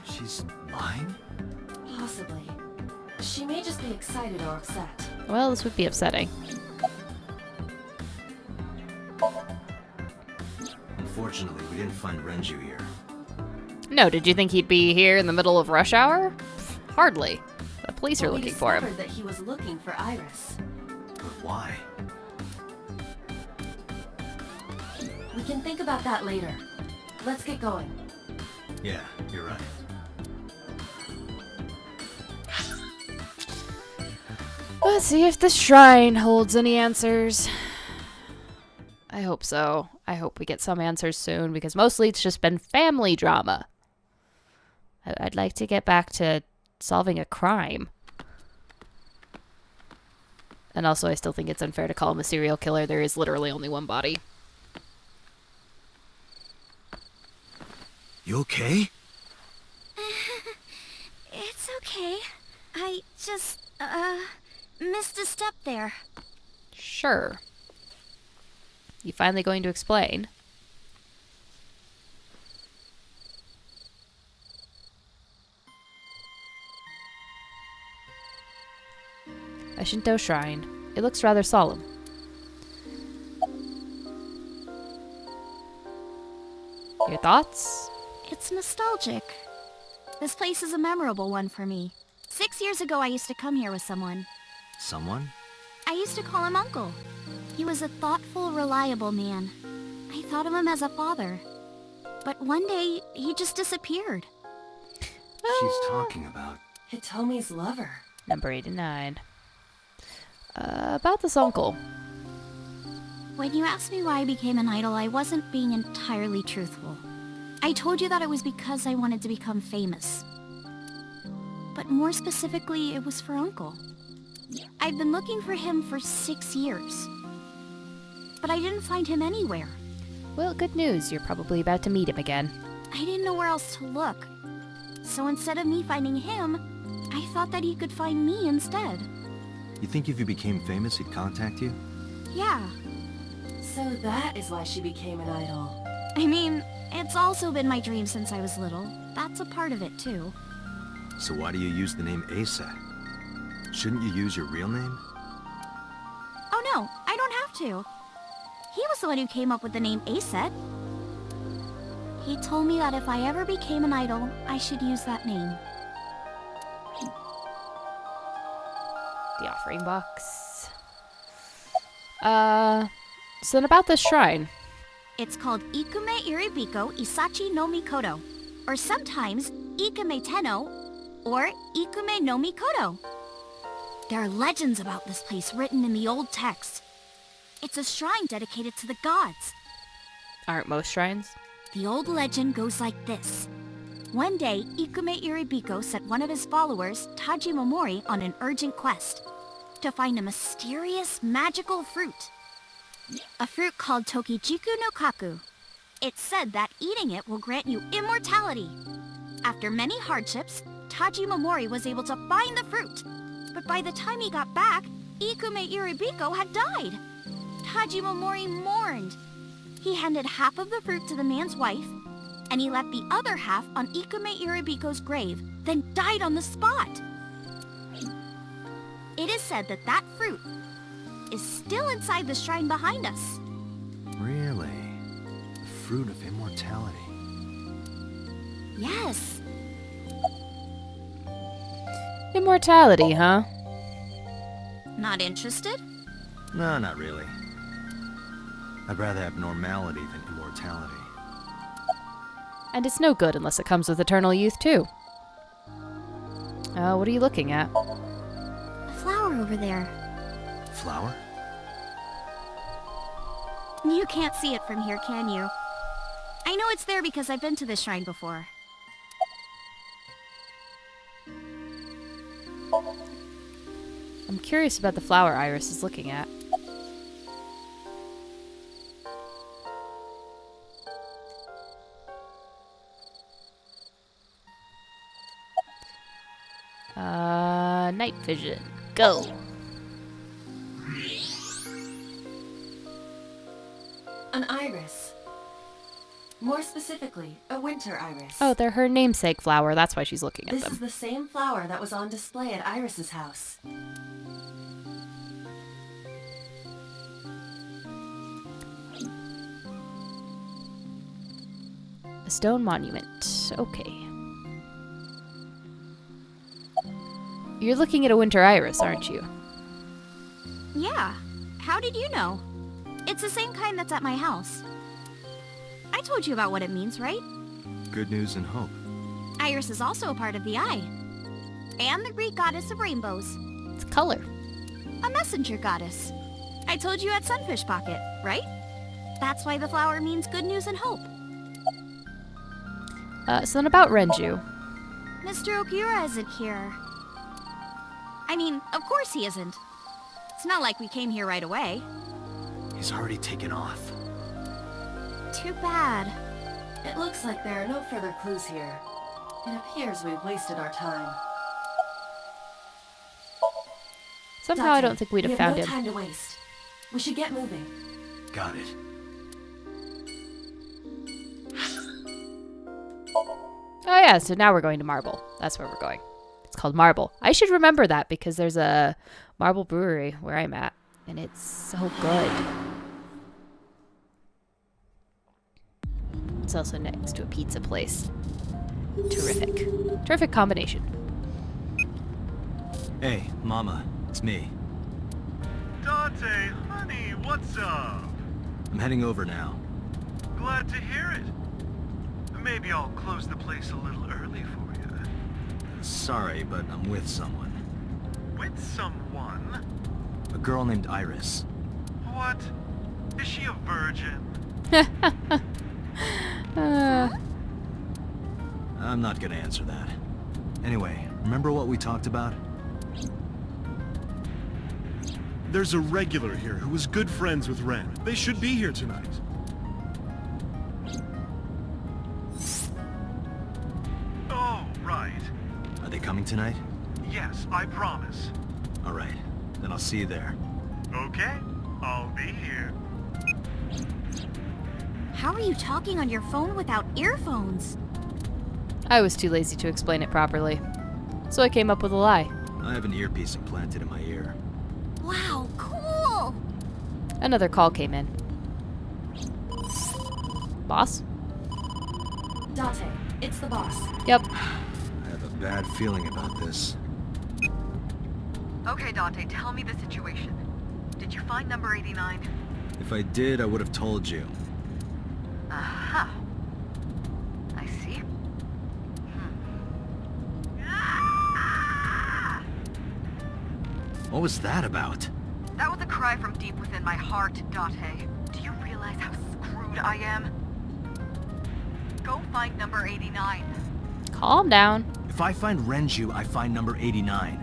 She's lying? Possibly. She may just be excited or upset. Well, this would be upsetting. Unfortunately, we didn't find Renju here. No, did you think he'd be here in the middle of rush hour? Hardly. The police are But we looking for him. discovered that he was looking for Iris. But why? We can think about that later. Let's get going. Yeah, you're right. Let's see if the shrine holds any answers. I hope so. I hope we get some answers soon, because mostly it's just been family drama. I'd like to get back to solving a crime. And also, I still think it's unfair to call him a serial killer. There is literally only one body. You okay? It's okay. I just, missed a step there. Sure. You finally going to explain? A Shinto shrine. It looks rather solemn. Your thoughts? It's nostalgic. This place is a memorable one for me. 6 years ago, I used to come here with someone. Someone? I used to call him Uncle. He was a thoughtful, reliable man. I thought of him as a father. But one day, he just disappeared. She's talking about... Hitomi's lover. Number 89. About this uncle. When you asked me why I became an idol, I wasn't being entirely truthful. I told you that it was because I wanted to become famous. But more specifically, it was for Uncle. I've been looking for him for 6 years. But I didn't find him anywhere. Well, good news. You're probably about to meet him again. I didn't know where else to look. So instead of me finding him, I thought that he could find me instead. You think if you became famous, he'd contact you? Yeah. So that is why she became an idol. I mean, it's also been my dream since I was little. That's a part of it, too. So why do you use the name Asa? Shouldn't you use your real name? Oh no, I don't have to. He was the one who came up with the name Aset. He told me that if I ever became an idol, I should use that name. The offering box. So then about this shrine. It's called Ikume Iribiko Isachi no Mikoto, or sometimes Ikume Tenno, or Ikume no Mikoto. There are legends about this place written in the old text. It's a shrine dedicated to the gods. Aren't most shrines? The old legend goes like this. One day, Ikume Iribiko sent one of his followers, Taji Momori, on an urgent quest to find a mysterious, magical fruit. A fruit called Tokijiku no Kaku. It's said that eating it will grant you immortality. After many hardships, Taji Momori was able to find the fruit. But by the time he got back, Ikume Iribiko had died. Taji Momori mourned. He handed half of the fruit to the man's wife, and he left the other half on Ikume Iribiko's grave, then died on the spot. It is said that that fruit is still inside the shrine behind us. Really? The fruit of immortality. Yes. Immortality, huh? Not interested? No, not really. I'd rather have normality than immortality. And it's no good unless it comes with eternal youth, too. What are you looking at? A flower over there. Flower? You can't see it from here, can you? I know it's there because I've been to this shrine before. I'm curious about the flower Iris is looking at. Night vision. Go! An iris. More specifically, a winter iris. Oh, they're her namesake flower. That's why she's looking at This them. is the same flower that was on display at Iris's house. A stone monument. Okay. You're looking at a winter iris, aren't you? Yeah. How did you know? It's the same kind that's at my house. I told you about what it means, right? Good news and hope. Iris is also a part of the eye. And the Greek goddess of rainbows. It's color. A messenger goddess. I told you at Sunfish Pocket, right? That's why the flower means good news and hope. So then about Renju. Mr. Okura isn't here. I mean, of course he isn't. It's not like we came here right away. He's already taken off. Too bad. It looks like there are no further clues here. It appears we've wasted our time. Somehow I don't think we'd have found no him. time to waste. We should get moving. Got it. Oh yeah, so now we're going to Marble. That's where we're going. It's called Marble. I should remember that because there's a Marble Brewery where I'm at, and it's so good. It's also next to a pizza place. Terrific. Terrific combination. Hey, Mama, it's me. Dante, honey, what's up? I'm heading over now. Glad to hear it. Maybe I'll close the place a little early for you. Sorry, but I'm with someone. With someone? A girl named Iris. What? Is she a virgin? I'm not gonna answer that. Anyway, remember what we talked about? There's a regular here who was good friends with Ren. They should be here tonight. Oh, right. Are they coming tonight? Yes, I promise. All right, then I'll see you there. Okay, I'll be here. How are you talking on your phone without earphones? I was too lazy to explain it properly, so I came up with a lie. I have an earpiece implanted in my ear. Wow, cool! Another call came in. Boss? Dante, it's the boss. Yep. I have a bad feeling about this. Okay, Dante, tell me the situation. Did you find number 89? If I did, I would have told you. Aha. I see. What was that about? That was a cry from deep within my heart, Dante. Do you realize how screwed I am? Go find number 89. Calm down. If I find Renju, I find number 89.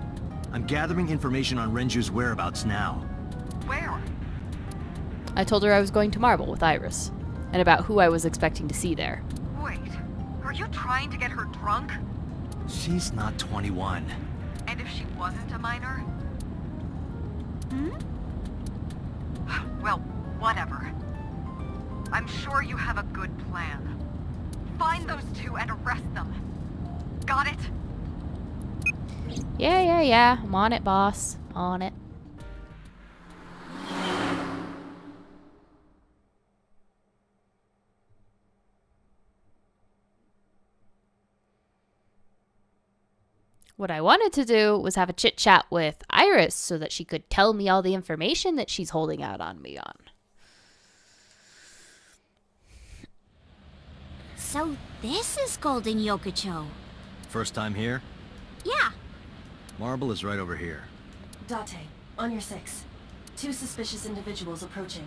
I'm gathering information on Renju's whereabouts now. Where? I told her I was going to Marble with Iris, and about who I was expecting to see there. Wait, are you trying to get her drunk? She's not 21. And if she wasn't a minor? Well, whatever. I'm sure you have a good plan. Find those two and arrest them. Got it? Yeah. I'm on it, boss. On it. What I wanted to do was have a chit chat with Iris so that she could tell me all the information that she's holding out on me on. So this is Golden Yokocho. First time here? Yeah. Marble is right over here. Dante, on your 6. 2 suspicious individuals approaching.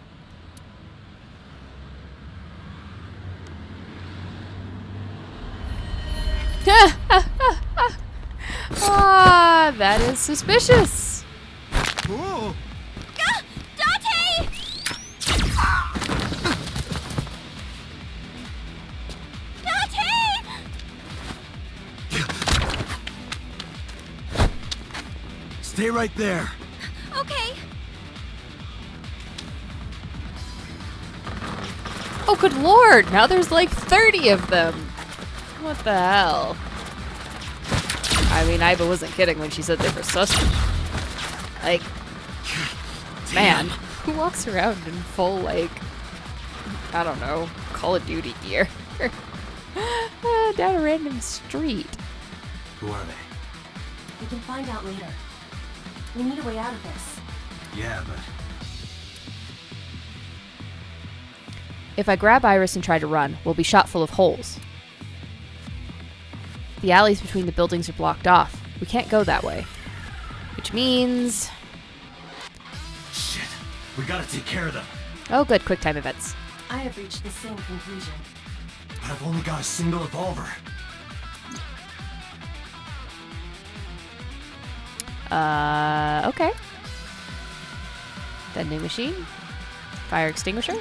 Ah, that is suspicious. Oh! Dante! Dante! Stay right there. Okay. Oh, good lord. Now there's like 30 of them. What the hell? I mean, Iva wasn't kidding when she said they were suspect. Like, man, who walks around in full, like, I don't know, Call of Duty gear? Down a random street. Who are they? We can find out later. We need a way out of this. Yeah, but... If I grab Iris and try to run, we'll be shot full of holes. The alleys between the buildings are blocked off. We can't go that way. Which means... Shit. We gotta take care of them. Oh good, quick time events. I have reached the same conclusion. But I've only got a single revolver. Okay. Vending machine. Fire extinguisher.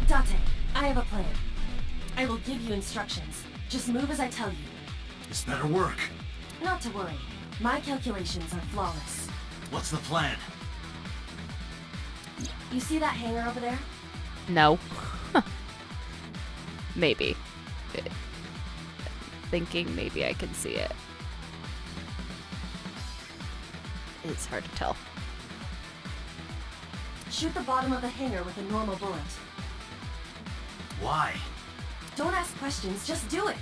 Date, I have a plan. I will give you instructions. Just move as I tell you. This better work. Not to worry. My calculations are flawless. What's the plan? You see that hangar over there? No. Maybe. Thinking maybe I can see it. It's hard to tell. Shoot the bottom of the hangar with a normal bullet. Why? Don't ask questions, just do it.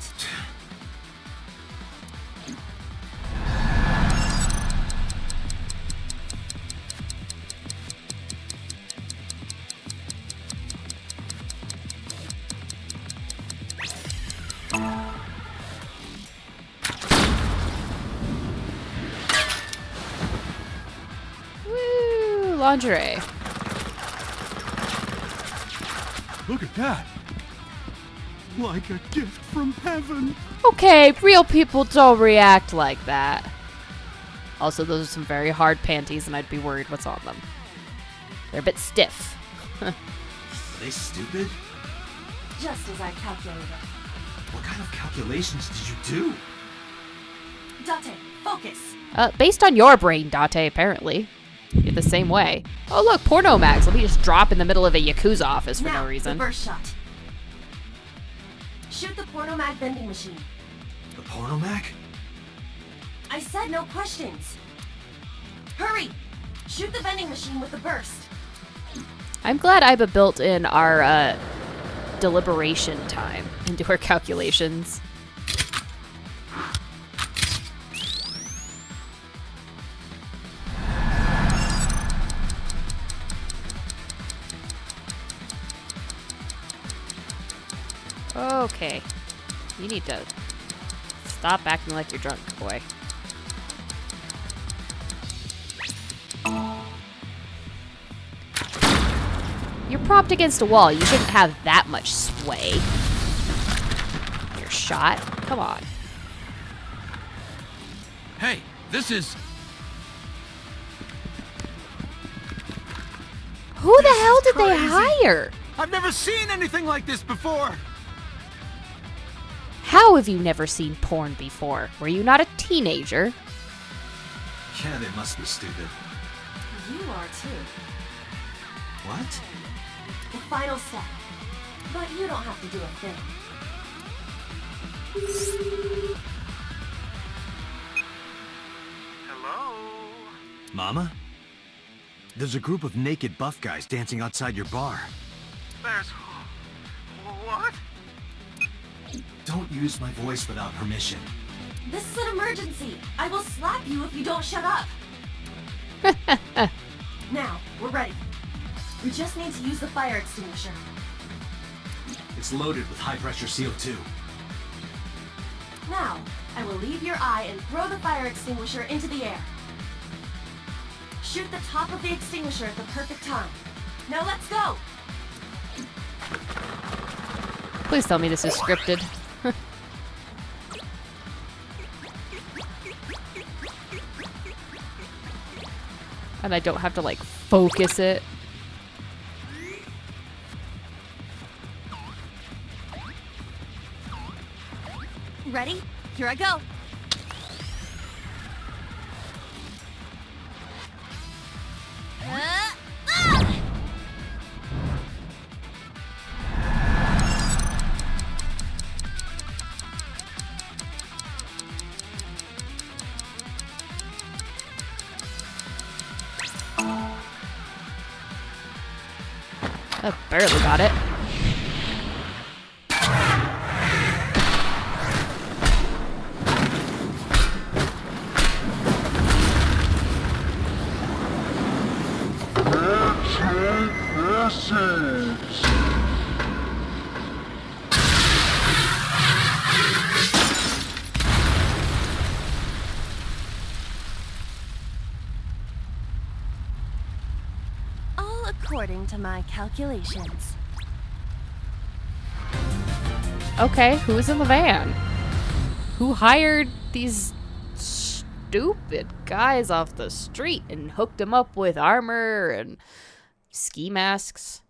Woo! Lingerie. Look at that. Like a gift from heaven. Okay, real people don't react like that. Also, those are some very hard panties, and I'd be worried what's on them. They're a bit stiff. Are they stupid? Just as I calculated. What kind of calculations did you do? Date, focus. Based on your brain, Date, apparently. You're the same way. Oh, look, porno mags. Let me just drop in the middle of a Yakuza office for Now, no reason. the burst shot. Shoot the porno mag vending machine. The pornomac? I said no questions. Hurry! Shoot the vending machine with the burst. I'm glad Iba built in our deliberation time into her calculations. Okay. You need to stop acting like you're drunk, boy. You're propped against a wall. You shouldn't have that much sway. You're shot. Come on. Hey, this is... Who the hell did they crazy. hire? I've never seen anything like this before. How have you never seen porn before? Were you not a teenager? Yeah, they must be stupid. You are too. What? The final step. But you don't have to do a thing. Hello? Mama? There's a group of naked buff guys dancing outside your bar. There's... What? Don't use my voice without permission. This is an emergency. I will slap you if you don't shut up. Now, we're ready. We just need to use the fire extinguisher. It's loaded with high-pressure CO2. Now, I will leave your eye and throw the fire extinguisher into the air. Shoot the top of the extinguisher at the perfect time. Now let's go! Please tell me this is scripted. And I don't have to, like, focus it. Ready? Here I go. Ah! I barely got it. according to my calculations. Okay, who's in the van? Who hired these stupid guys off the street and hooked them up with armor and ski masks?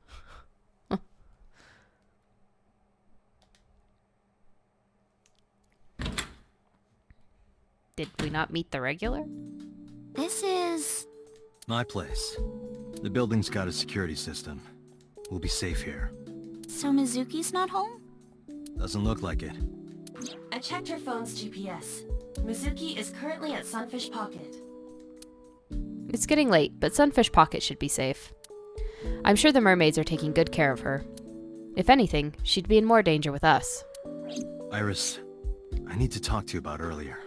Did we not meet the regular? This is... My place. The building's got a security system. We'll be safe here. So Mizuki's not home? Doesn't look like it. I checked her phone's GPS. Mizuki is currently at Sunfish Pocket. It's getting late, but Sunfish Pocket should be safe. I'm sure the mermaids are taking good care of her. If anything, she'd be in more danger with us. Iris, I need to talk to you about earlier.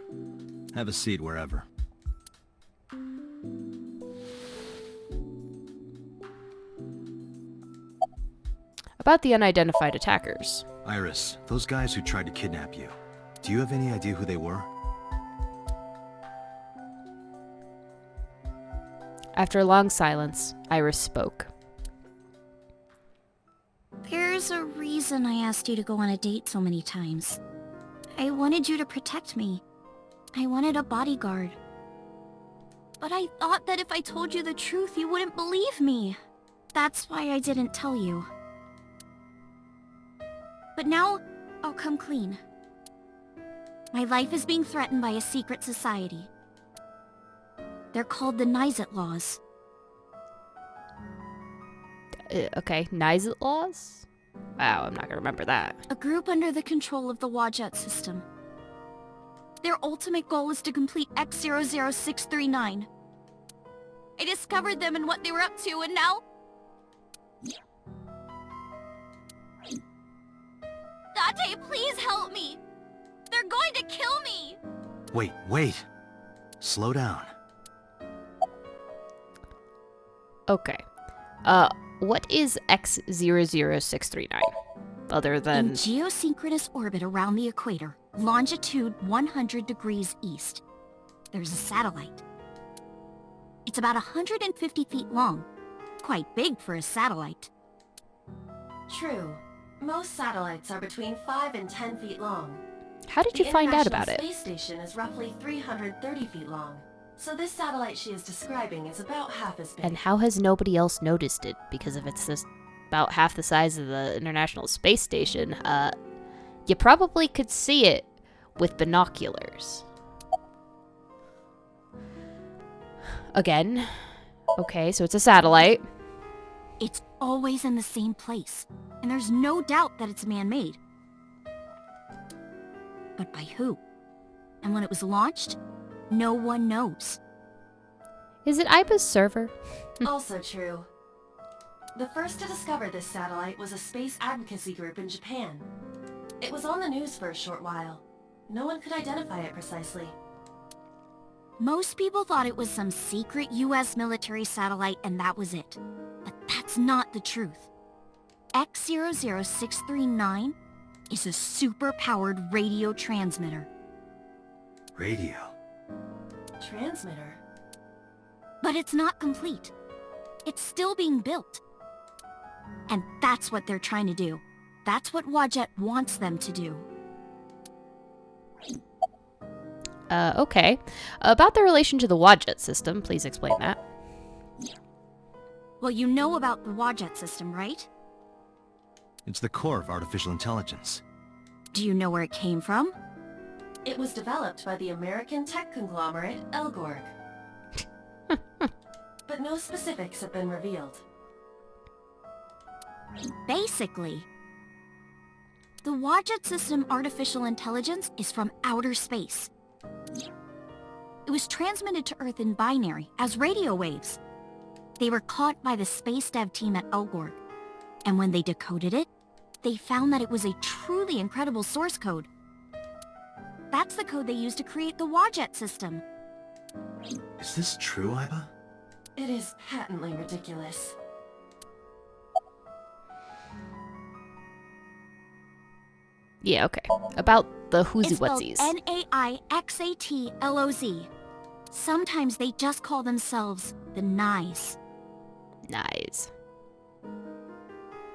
Have a seat wherever. About the unidentified attackers. Iris, those guys who tried to kidnap you, do you have any idea who they were? After a long silence, Iris spoke. There's a reason I asked you to go on a date so many times. I wanted you to protect me. I wanted a bodyguard. But I thought that if I told you the truth, you wouldn't believe me. That's why I didn't tell you. But now, I'll come clean. My life is being threatened by a secret society. They're called the Naix laws. Okay, Naix laws? Wow, I'm not gonna remember that. A group under the control of the Wadjet system. Their ultimate goal is to complete X00639. I discovered them and what they were up to, and now... Date, please help me! They're going to kill me! Wait. Slow down. Okay. What is X00639? Other In than... geosynchronous orbit around the equator, longitude 100 degrees east, there's a satellite. It's about 150 feet long. Quite big for a satellite. True. Most satellites are between 5 and 10 feet long. How did you find out about The it? International Space Station is roughly 330 feet long. So this satellite she is describing is about half as big. And how has nobody else noticed it? Because if it's just about half the size of the International Space Station, you probably could see it with binoculars. Again. Okay, so it's a satellite. It's always in the same place, and there's no doubt that it's man-made. But by who? And when it was launched, no one knows. Is it Iba's server? Also true. The first to discover this satellite was a space advocacy group in Japan. It was on the news for a short while. No one could identify it precisely. Most people thought it was some secret US military satellite and that was it. But that's not the truth. X00639 is a super-powered radio transmitter. Radio. Transmitter? But it's not complete. It's still being built. And that's what they're trying to do. That's what Wadjet wants them to do. Okay. About the relation to the Wadjet system, please explain that. Well, you know about the Wadjet system, right? It's the core of artificial intelligence. Do you know where it came from? It was developed by the American tech conglomerate Elgorg. But no specifics have been revealed. Basically, the Wadjet system artificial intelligence is from outer space. It was transmitted to Earth in binary, as radio waves. They were caught by the space dev team at Elgorg, and when they decoded it, they found that it was a truly incredible source code. That's the code they used to create the Wadjet system. Is this true, Iba? It is patently ridiculous. Yeah, okay. About the It's spelled whoozywutsies. Naixatloz. Sometimes they just call themselves the Naix. Nice.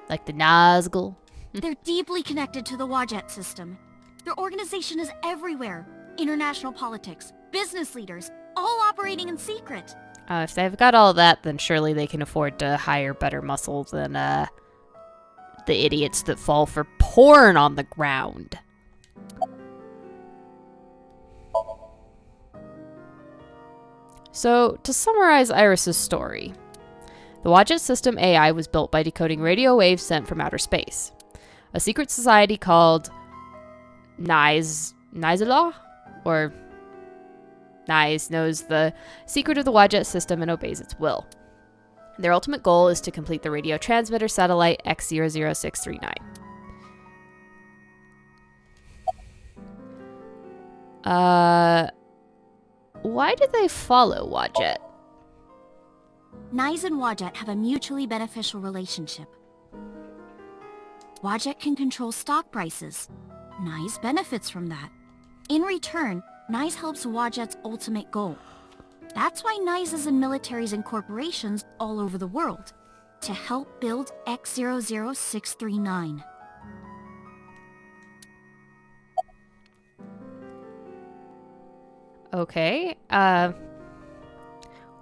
Like the Nazgul. They're deeply connected to the Wadjet system. Their organization is everywhere. International politics, business leaders, all operating in secret. If they've got all that, then surely they can afford to hire better muscle than the idiots that fall for porn on the ground. So, to summarize Iris's story, the Wadjet system AI was built by decoding radio waves sent from outer space. A secret society called Naix or Naix knows the secret of the Wadjet system and obeys its will. Their ultimate goal is to complete the radio transmitter satellite X00639. Why did they follow Wadjet? Naix and Wadjet have a mutually beneficial relationship. Wadjet can control stock prices. Naix benefits from that. In return, Naix helps Wadjet's ultimate goal. That's why Naix is in militaries and corporations all over the world, to help build X00639. Okay,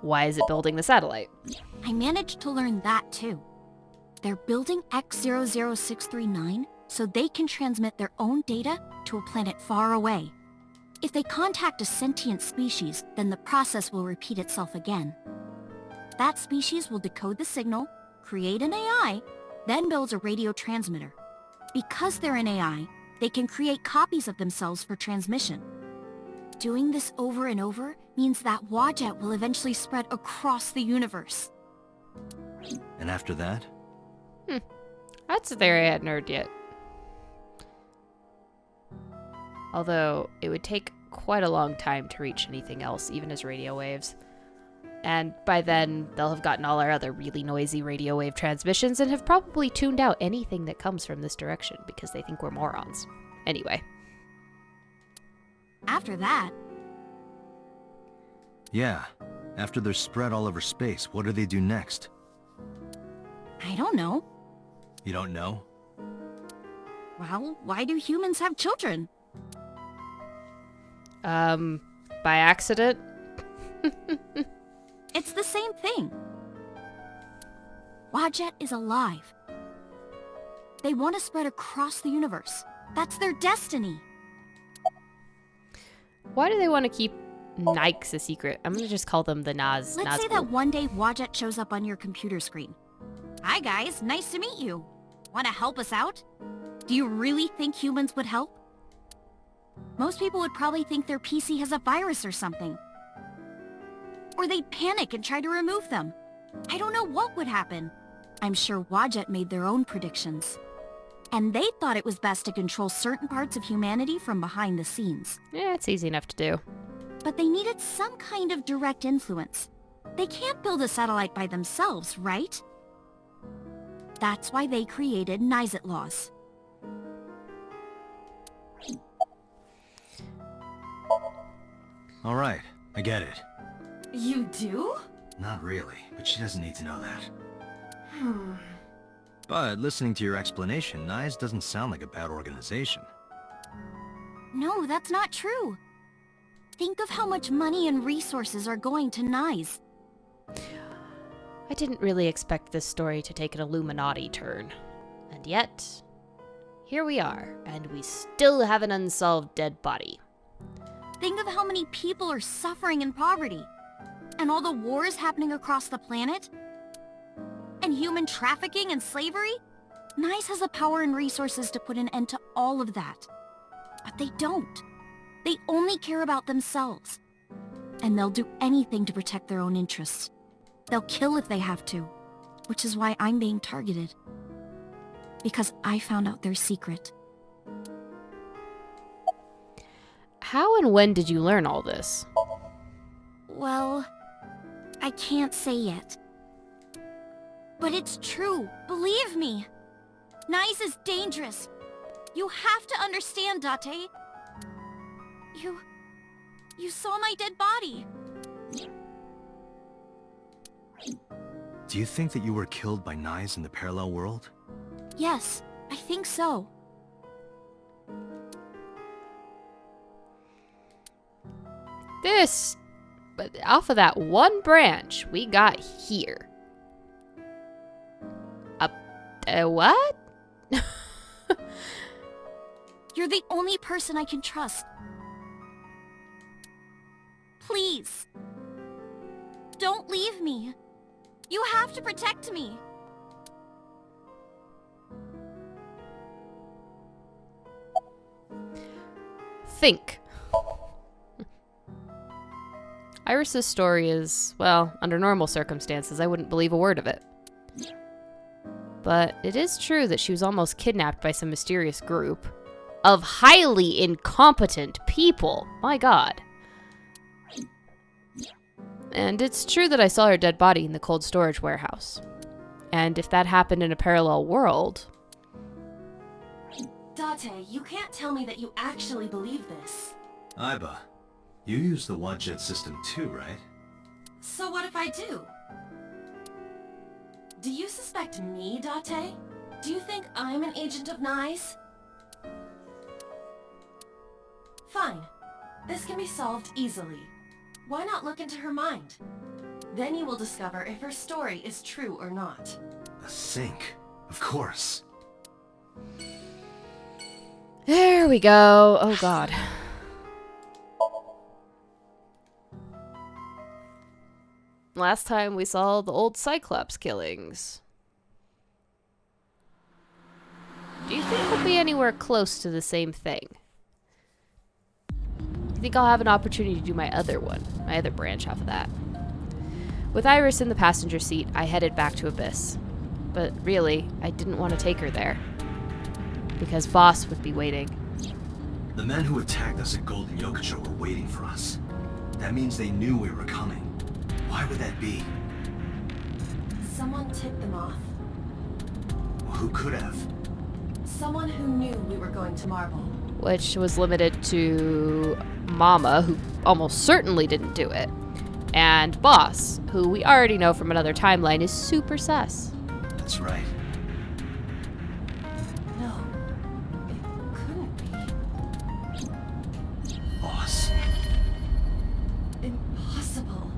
why is it building the satellite? I managed to learn that too. They're building X00639 so they can transmit their own data to a planet far away. If they contact a sentient species, then the process will repeat itself again. That species will decode the signal, create an AI, then builds a radio transmitter. Because they're an AI, they can create copies of themselves for transmission. Doing this over and over means that Wadjet will eventually spread across the universe. And after that? That's a theory I hadn't heard yet. Although, it would take quite a long time to reach anything else, even as radio waves. And by then, they'll have gotten all our other really noisy radio wave transmissions and have probably tuned out anything that comes from this direction because they think we're morons. Anyway. After that, Yeah. After they're spread all over space, what do they do next? I don't know. You don't know? Well, why do humans have children? By accident? It's the same thing. Wadjet is alive. They want to spread across the universe. That's their destiny. Why do they want to keep Naix a secret? I'm gonna just call them the Let's say Nazgul. that one day Wadjet shows up on your computer screen. Hi guys, nice to meet you. Want to help us out? Do you really think humans would help? Most people would probably think their PC has a virus or something. Or they'd panic and try to remove them. I don't know what would happen. I'm sure Wadjet made their own predictions. And they thought it was best to control certain parts of humanity from behind the scenes. Yeah, it's easy enough to do. But they needed some kind of direct influence. They can't build a satellite by themselves, right? That's why they created Naix laws. All right, I get it. You do? Not really, but she doesn't need to know that. But listening to your explanation, Naix doesn't sound like a bad organization. No, that's not true. Think of how much money and resources are going to Naix. I didn't really expect this story to take an Illuminati turn. And yet, here we are, and we still have an unsolved dead body. Think of how many people are suffering in poverty. And all the wars happening across the planet. And human trafficking and slavery. Naix has the power and resources to put an end to all of that. But they don't. They only care about themselves. And they'll do anything to protect their own interests. They'll kill if they have to. Which is why I'm being targeted. Because I found out their secret. How and when did you learn all this? Well, I can't say yet. But it's true, believe me. Naix is dangerous. You have to understand, Date. You saw my dead body. Do you think that you were killed by Naix in the parallel world? Yes, I think so. But off of that one branch we got here. What? You're the only person I can trust. Please. Don't leave me. You have to protect me. Think. Iris's story is, well, under normal circumstances, I wouldn't believe a word of it. But it is true that she was almost kidnapped by some mysterious group of highly incompetent people. My God. And it's true that I saw her dead body in the cold storage warehouse. And if that happened in a parallel world... Date, you can't tell me that you actually believe this. Aiba, you use the Wadjet system too, right? So what if I do? Do you suspect me, Date? Do you think I'm an agent of Naix? Fine. This can be solved easily. Why not look into her mind? Then you will discover if her story is true or not. A sync, of course. There we go. Oh God. Last time we saw the old Cyclops killings. Do you think we'll be anywhere close to the same thing? Do you think I'll have an opportunity to do my other one? My other branch off of that? With Iris in the passenger seat, I headed back to Abyss. But really, I didn't want to take her there. Because Boss would be waiting. The men who attacked us at Golden Yokocho were waiting for us. That means they knew we were coming. Why would that be? Someone tipped them off. Well, who could have? Someone who knew we were going to Marble. Which was limited to Mama, who almost certainly didn't do it. And Boss, who we already know from another timeline is super sus. That's right. No, it couldn't be. Boss. Impossible.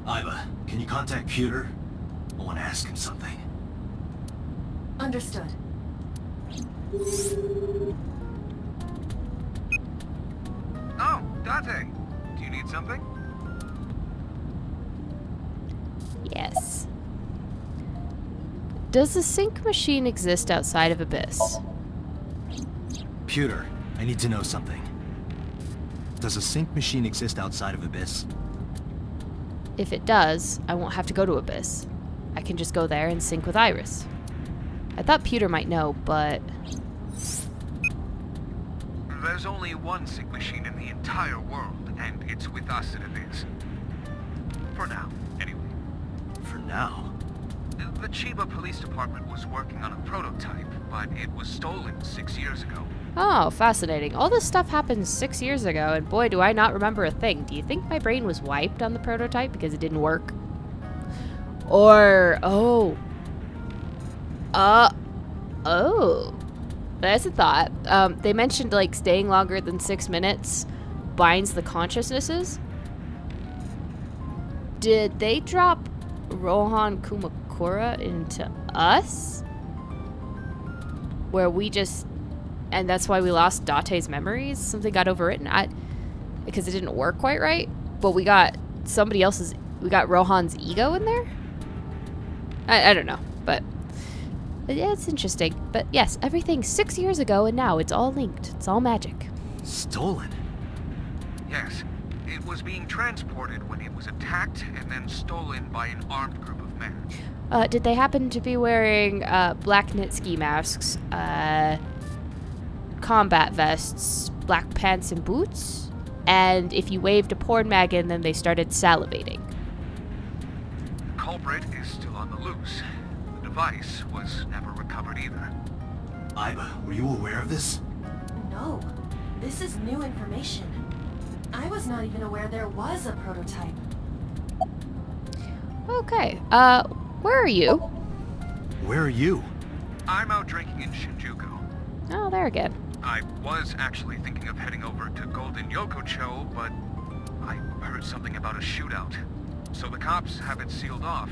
Aiba, can you contact Pewter? I want to ask him something. Understood. Oh, Date. Do you need something? Yes. Does a sync machine exist outside of Abyss? Pewter, I need to know something. Does a sync machine exist outside of Abyss? If it does, I won't have to go to Abyss. I can just go there and sync with Iris. I thought Pewter might know, but... There's only one sync machine in the entire world, and it's with us at Abyss. For now, anyway. For now? The Chiba Police Department was working on a prototype, but it was stolen 6 years ago. Oh, fascinating. All this stuff happened 6 years ago, and boy, do I not remember a thing. Do you think my brain was wiped on the prototype because it didn't work? Or, oh. That's a thought. They mentioned, like, staying longer than 6 minutes binds the consciousnesses. Did they drop Rohan Kumakura into us? Where we just... And that's why we lost Date's memories? Something got overwritten? Because it didn't work quite right? But we got somebody else's... We got Rohan's ego in there? I don't know, but yeah, it's interesting. But yes, everything 6 years ago and now it's all linked. It's all magic. Stolen? Yes, it was being transported when it was attacked and then stolen by an armed group of men. Did they happen to be wearing black knit ski masks, combat vests, black pants and boots? And if you waved a porn mag in them, they started salivating. The culprit is still on the loose. The device was never recovered either. Aiba, were you aware of this? No, this is new information. I was not even aware there was a prototype. Okay. Where are you? Where are you? I'm out drinking in Shinjuku. Oh, there again. I was actually thinking of heading over to Golden Yokocho, but I heard something about a shootout. So the cops have it sealed off.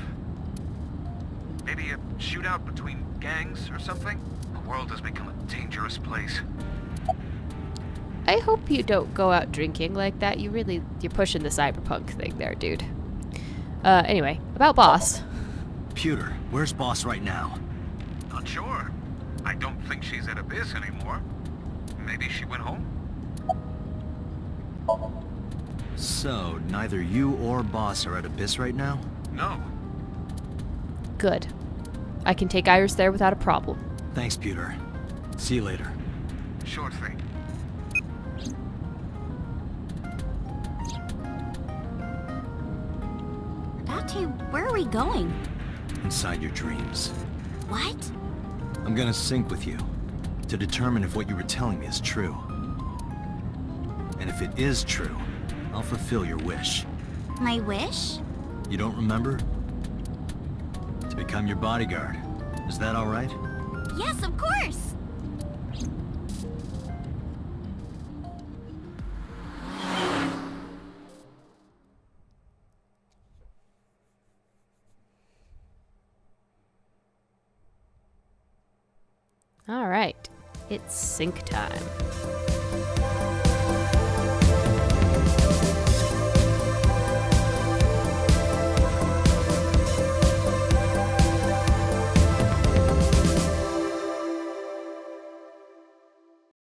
Maybe a shootout between gangs or something? The world has become a dangerous place. I hope you don't go out drinking like that. You're pushing the cyberpunk thing there, dude. Anyway, about Boss. Pewter, where's Boss right now? Not sure. I don't think she's at Abyss anymore. Maybe she went home? So, neither you or Boss are at Abyss right now? No. Good. I can take Iris there without a problem. Thanks, Pewter. See you later. Sure thing. Date, where are we going? Inside your dreams. What? I'm gonna sync with you to determine if what you were telling me is true. And if it is true, I'll fulfill your wish. My wish? You don't remember? To become your bodyguard. Is that all right? Yes, of course! All right. It's sync time.